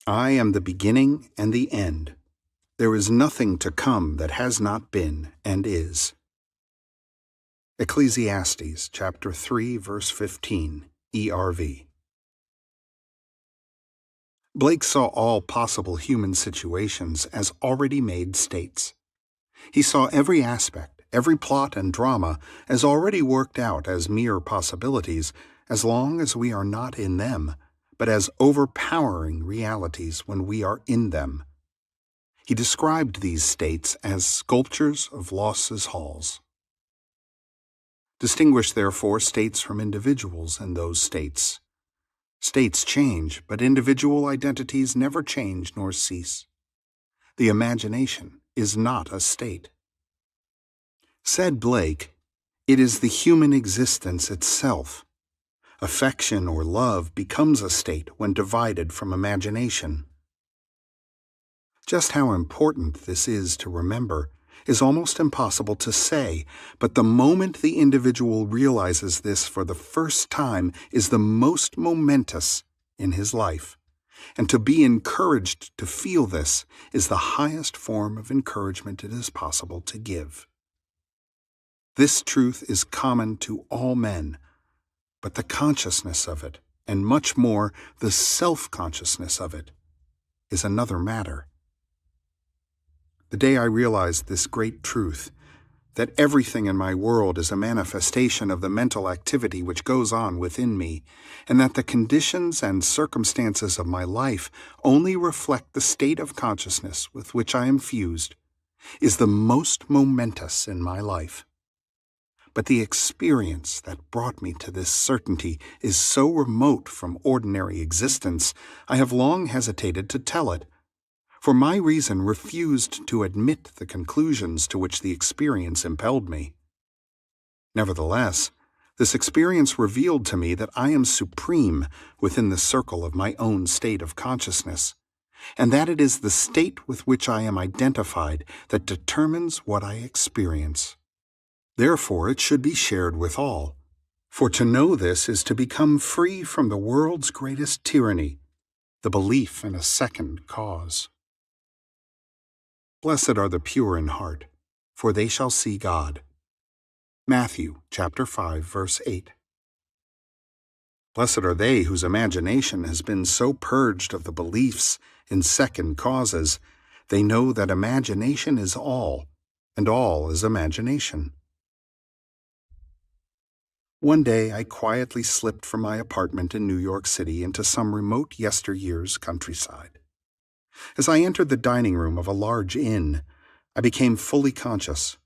I am the beginning and the end. There is nothing to come that has not been and is. Ecclesiastes chapter 3, verse 15, ERV. Blake saw all possible human situations as already made states. He saw every aspect, every plot and drama as already worked out as mere possibilities, as long as we are not in them, but as overpowering realities when we are in them. He described these states as sculptures of losses halls. Distinguish, therefore, states from individuals in those states. States change, but individual identities never change nor cease. The imagination is not a state. Said Blake, it is the human existence itself. Affection or love becomes a state when divided from imagination. Just how important this is to remember is almost impossible to say, but the moment the individual realizes this for the first time is the most momentous in his life, and to be encouraged to feel this is the highest form of encouragement it is possible to give. This truth is common to all men, but the consciousness of it, and much more the self-consciousness of it, is another matter. The day I realized this great truth, that everything in my world is a manifestation of the mental activity which goes on within me, and that the conditions and circumstances of my life only reflect the state of consciousness with which I am fused, is the most momentous in my life. But the experience that brought me to this certainty is so remote from ordinary existence, I have long hesitated to tell it, for my reason refused to admit the conclusions to which the experience impelled me. Nevertheless, this experience revealed to me that I am supreme within the circle of my own state of consciousness, and that it is the state with which I am identified that determines what I experience. Therefore, it should be shared with all, for to know this is to become free from the world's greatest tyranny, the belief in a second cause. Blessed are the pure in heart, for they shall see God. Matthew chapter 5, verse 8. Blessed are they whose imagination has been so purged of the beliefs in second causes, they know that imagination is all, and all is imagination. One day I quietly slipped from my apartment in New York City into some remote yesteryear's countryside. As I entered the dining room of a large inn, I became fully conscious.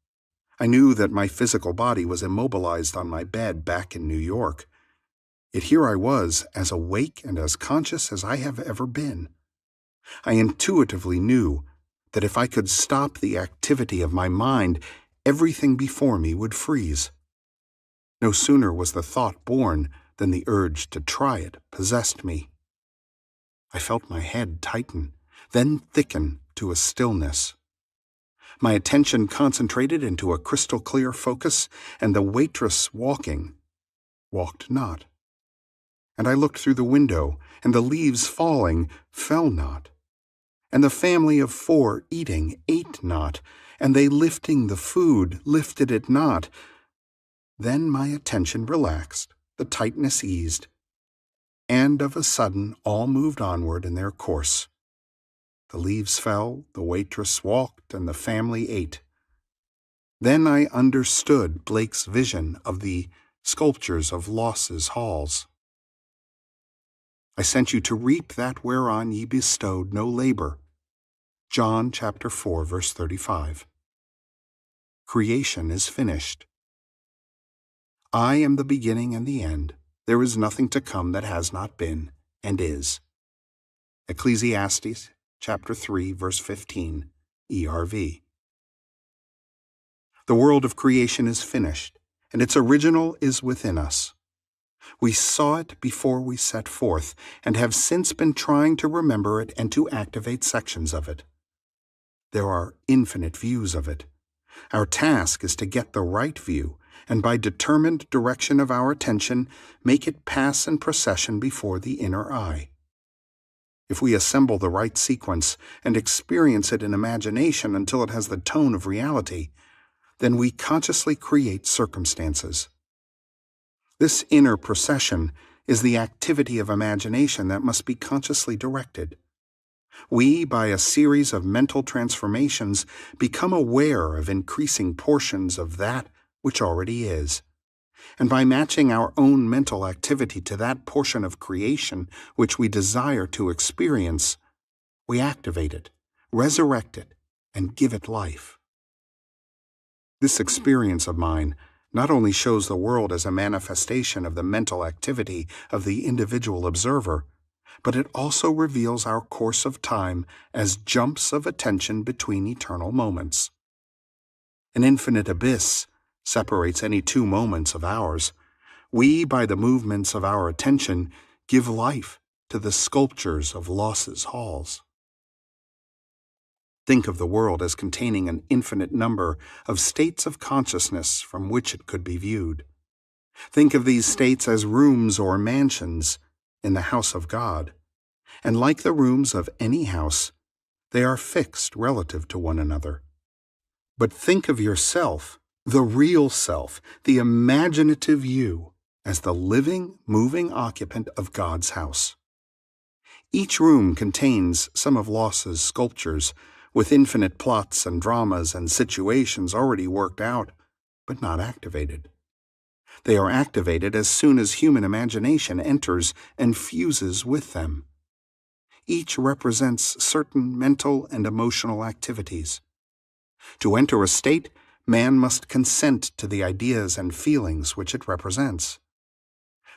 I knew that my physical body was immobilized on my bed back in New York. Yet here I was, as awake and as conscious as I have ever been. I intuitively knew that if I could stop the activity of my mind, everything before me would freeze. No sooner was the thought born than the urge to try it possessed me. I felt my head tighten, then thicken to a stillness. My attention concentrated into a crystal-clear focus, and the waitress walked not. And I looked through the window, and the leaves falling fell not. And the family of 4 eating ate not, and they lifting the food lifted it not. Then my attention relaxed, the tightness eased, and of a sudden all moved onward in their course. The leaves fell, the waitress walked, and the family ate. Then I understood Blake's vision of the sculptures of losses halls. I sent you to reap that whereon ye bestowed no labor. John chapter 4, verse 35. Creation is finished. I am the beginning and the end. There is nothing to come that has not been and is. Ecclesiastes chapter 3, verse 15, ERV. The world of creation is finished, and its original is within us. We saw it before we set forth, and have since been trying to remember it and to activate sections of it. There are infinite views of it. Our task is to get the right view, and by determined direction of our attention, make it pass in procession before the inner eye. If we assemble the right sequence and experience it in imagination until it has the tone of reality, then we consciously create circumstances. This inner procession is the activity of imagination that must be consciously directed. We, by a series of mental transformations, become aware of increasing portions of that which already is. And by matching our own mental activity to that portion of creation which we desire to experience, we activate it, resurrect it, and give it life. This experience of mine not only shows the world as a manifestation of the mental activity of the individual observer, but it also reveals our course of time as jumps of attention between eternal moments. An infinite abyss separates any two moments of ours. We, by the movements of our attention, give life to the sculptures of losses halls. Think of the world as containing an infinite number of states of consciousness from which it could be viewed. Think of these states as rooms or mansions in the house of God, and like the rooms of any house, they are fixed relative to one another. But think of yourself, the real self, the imaginative you, as the living, moving occupant of God's house. Each room contains some of Losse's sculptures, with infinite plots and dramas and situations already worked out, but not activated. They are activated as soon as human imagination enters and fuses with them. Each represents certain mental and emotional activities. To enter a state, man must consent to the ideas and feelings which it represents.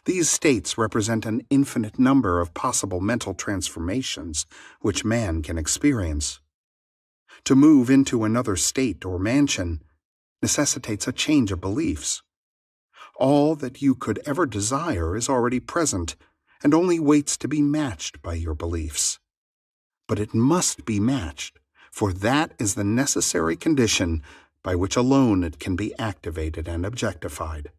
These states represent an infinite number of possible mental transformations which man can experience. To move into another state or mansion necessitates a change of beliefs. All that you could ever desire is already present and only waits to be matched by your beliefs. But it must be matched, for that is the necessary condition by which alone it can be activated and objectified.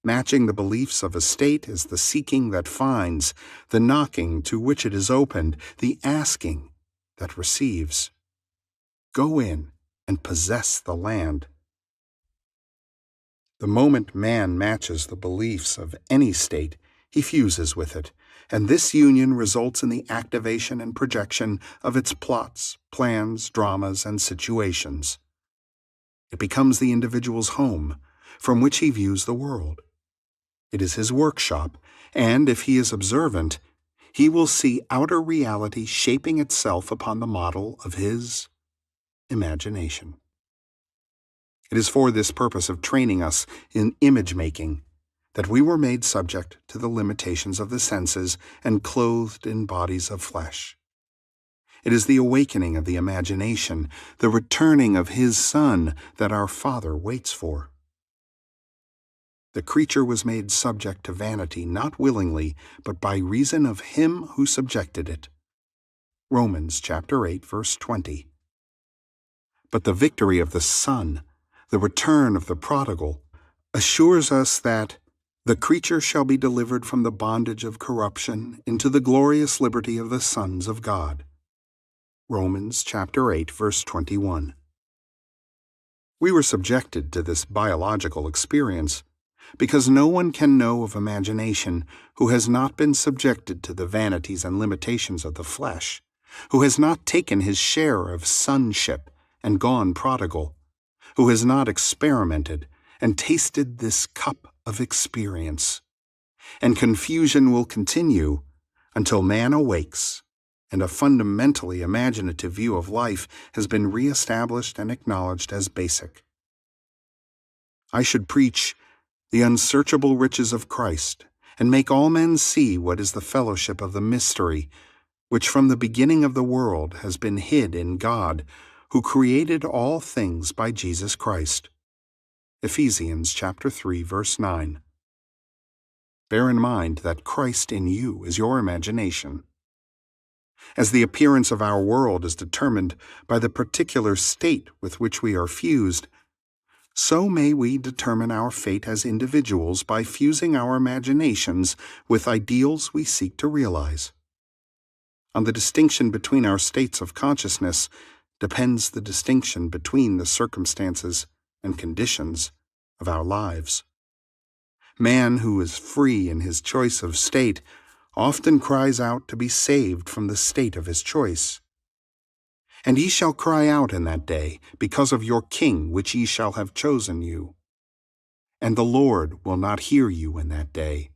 Matching the beliefs of a state is the seeking that finds, the knocking to which it is opened, the asking that receives. Go in and possess the land. The moment man matches the beliefs of any state, he fuses with it, and this union results in the activation and projection of its plots, plans, dramas, and situations. It becomes the individual's home, from which he views the world. It is his workshop, and if he is observant, he will see outer reality shaping itself upon the model of his imagination. It is for this purpose of training us in image-making that we were made subject to the limitations of the senses and clothed in bodies of flesh. It is the awakening of the imagination, the returning of His Son that our Father waits for. The creature was made subject to vanity not willingly, but by reason of Him who subjected it. Romans chapter 8, verse 20. But the victory of the Son, the return of the prodigal, assures us that the creature shall be delivered from the bondage of corruption into the glorious liberty of the sons of God. Romans chapter 8, verse 21. We were subjected to this biological experience because no one can know of imagination who has not been subjected to the vanities and limitations of the flesh, who has not taken his share of sonship and gone prodigal, who has not experimented and tasted this cup of experience. And confusion will continue until man awakes and a fundamentally imaginative view of life has been reestablished and acknowledged as basic. I should preach the unsearchable riches of Christ and make all men see what is the fellowship of the mystery, which from the beginning of the world has been hid in God, who created all things by Jesus Christ. Ephesians chapter 3, verse 9. Bear in mind that Christ in you is your imagination. As the appearance of our world is determined by the particular state with which we are fused, so may we determine our fate as individuals by fusing our imaginations with ideals we seek to realize. On the distinction between our states of consciousness depends the distinction between the circumstances and conditions of our lives. Man who is free in his choice of state often cries out to be saved from the state of his choice. And ye shall cry out in that day, because of your king which ye shall have chosen you. And the Lord will not hear you in that day.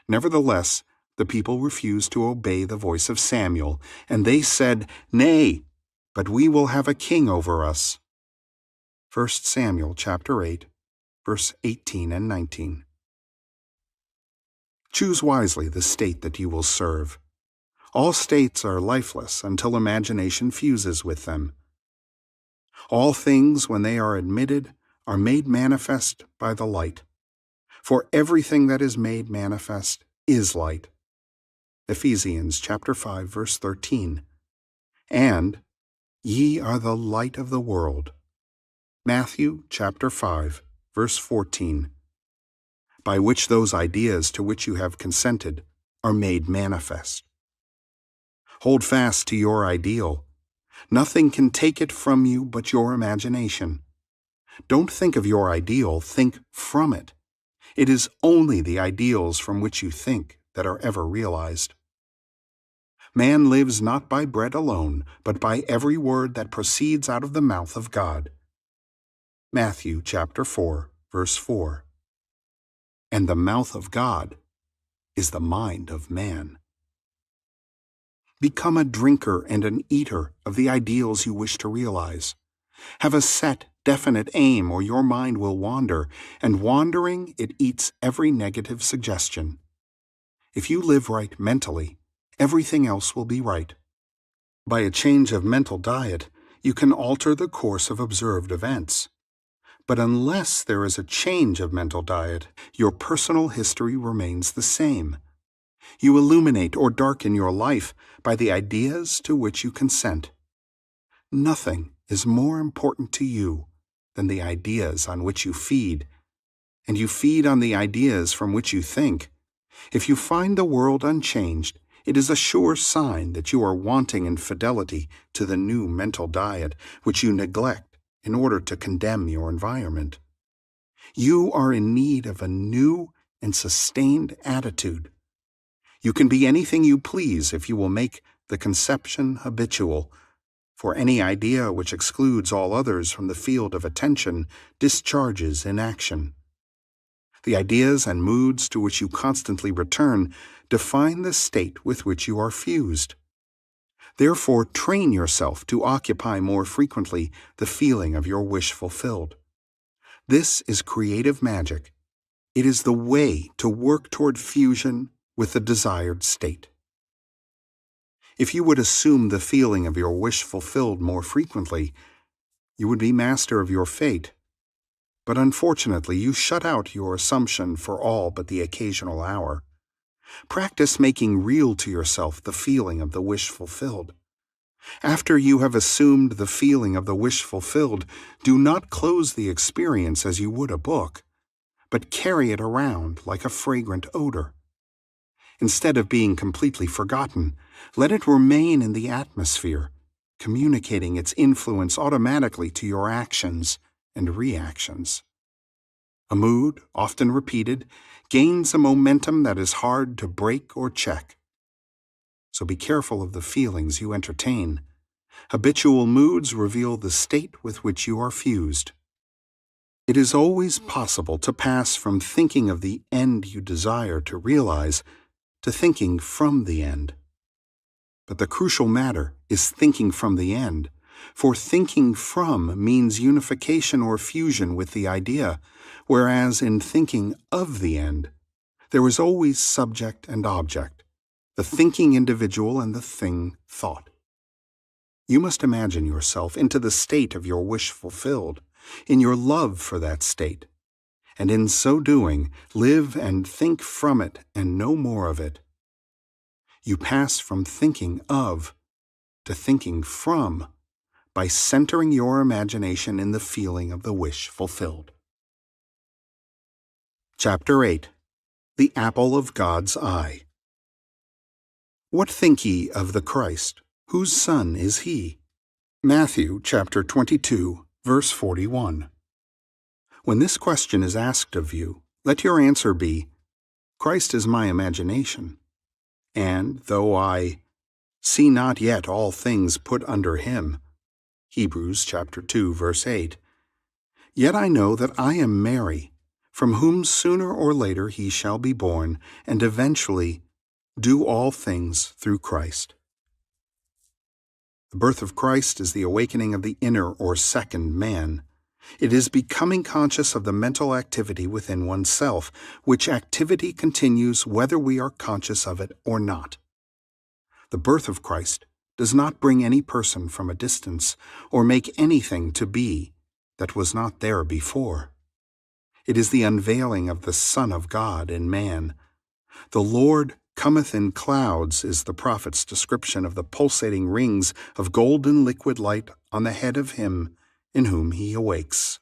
Nevertheless, the people refused to obey the voice of Samuel, and they said, Nay, but we will have a king over us. 1 Samuel chapter 8, verse 18 and 19. Choose wisely the state that you will serve. All states are lifeless until imagination fuses with them. All things, when they are admitted, are made manifest by the light. For everything that is made manifest is light. Ephesians chapter 5, verse 13. And ye are the light of the world. Matthew chapter 5, verse 14. By which those ideas to which you have consented are made manifest. Hold fast to your ideal. Nothing can take it from you but your imagination. Don't think of your ideal, think from it. It is only the ideals from which you think that are ever realized. Man lives not by bread alone, but by every word that proceeds out of the mouth of God. Matthew chapter 4, verse 4. And the mouth of God is the mind of man. Become a drinker and an eater of the ideals you wish to realize. Have a set, definite aim, or your mind will wander, and wandering, it eats every negative suggestion. If you live right mentally, everything else will be right. By a change of mental diet, you can alter the course of observed events. But unless there is a change of mental diet, your personal history remains the same. You illuminate or darken your life by the ideas to which you consent. Nothing is more important to you than the ideas on which you feed, and you feed on the ideas from which you think. If you find the world unchanged, it is a sure sign that you are wanting in fidelity to the new mental diet which you neglect in order to condemn your environment. You are in need of a new and sustained attitude. You can be anything you please if you will make the conception habitual, for any idea which excludes all others from the field of attention discharges inaction. The ideas and moods to which you constantly return define the state with which you are fused. Therefore, train yourself to occupy more frequently the feeling of your wish fulfilled. This is creative magic. It is the way to work toward fusion with the desired state. If you would assume the feeling of your wish fulfilled more frequently, you would be master of your fate. But unfortunately, you shut out your assumption for all but the occasional hour. Practice making real to yourself the feeling of the wish fulfilled. After you have assumed the feeling of the wish fulfilled, do not close the experience as you would a book, but carry it around like a fragrant odor. Instead of being completely forgotten, let it remain in the atmosphere, communicating its influence automatically to your actions and reactions. A mood, often repeated, gains a momentum that is hard to break or check. So be careful of the feelings you entertain. Habitual moods reveal the state with which you are fused. It is always possible to pass from thinking of the end you desire to realize to thinking from the end. But the crucial matter is thinking from the end, for thinking from means unification or fusion with the idea, whereas in thinking of the end, there is always subject and object, the thinking individual and the thing thought. You must imagine yourself into the state of your wish fulfilled, in your love for that state, and in so doing, live and think from it and no more of it. You pass from thinking of to thinking from by centering your imagination in the feeling of the wish fulfilled. Chapter 8. The Apple of God's Eye. What think ye of the Christ? Whose son is he? Matthew chapter 22, verse 41. When this question is asked of you, let your answer be, Christ is my imagination. And though I see not yet all things put under him, Hebrews chapter 2, verse 8, yet I know that I am Mary, from whom sooner or later he shall be born, and eventually do all things through Christ. The birth of Christ is the awakening of the inner or second man. It is becoming conscious of the mental activity within oneself, which activity continues whether we are conscious of it or not. The birth of Christ does not bring any person from a distance or make anything to be that was not there before. It is the unveiling of the Son of God in man. The Lord cometh in clouds is the prophet's description of the pulsating rings of golden liquid light on the head of him in whom he awakes.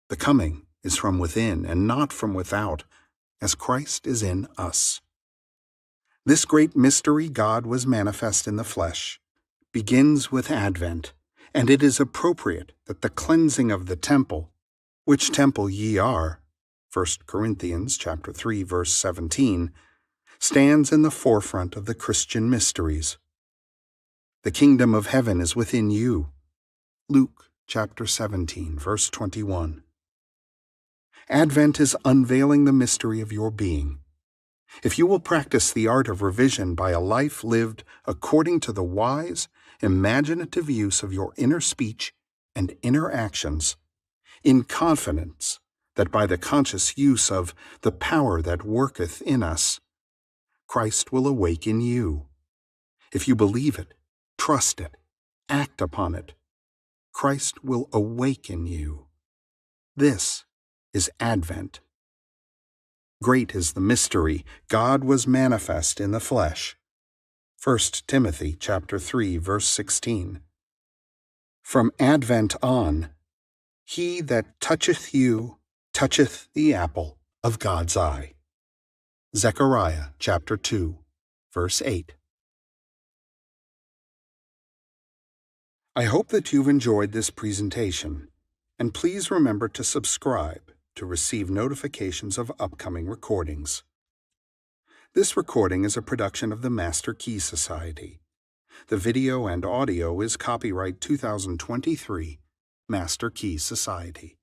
The coming is from within and not from without, as Christ is in us. This great mystery, God was manifest in the flesh, begins with Advent, and it is appropriate that the cleansing of the temple, which temple ye are, 1 Corinthians chapter 3, verse 17, stands in the forefront of the Christian mysteries. The kingdom of heaven is within you, Luke chapter 17, verse 21. Advent is unveiling the mystery of your being. If you will practice the art of revision by a life lived according to the wise, imaginative use of your inner speech and inner actions, in confidence that by the conscious use of the power that worketh in us, Christ will awake in you. If you believe it, trust it, act upon it, Christ will awaken you. This is Advent. Great is the mystery. God was manifest in the flesh. 1 Timothy chapter 3, verse 16. From Advent on, he that toucheth you toucheth the apple of God's eye. Zechariah chapter 2, verse 8. I hope that you've enjoyed this presentation, and please remember to subscribe to receive notifications of upcoming recordings. This recording is a production of the Master Key Society. The video and audio is copyright 2023, Master Key Society.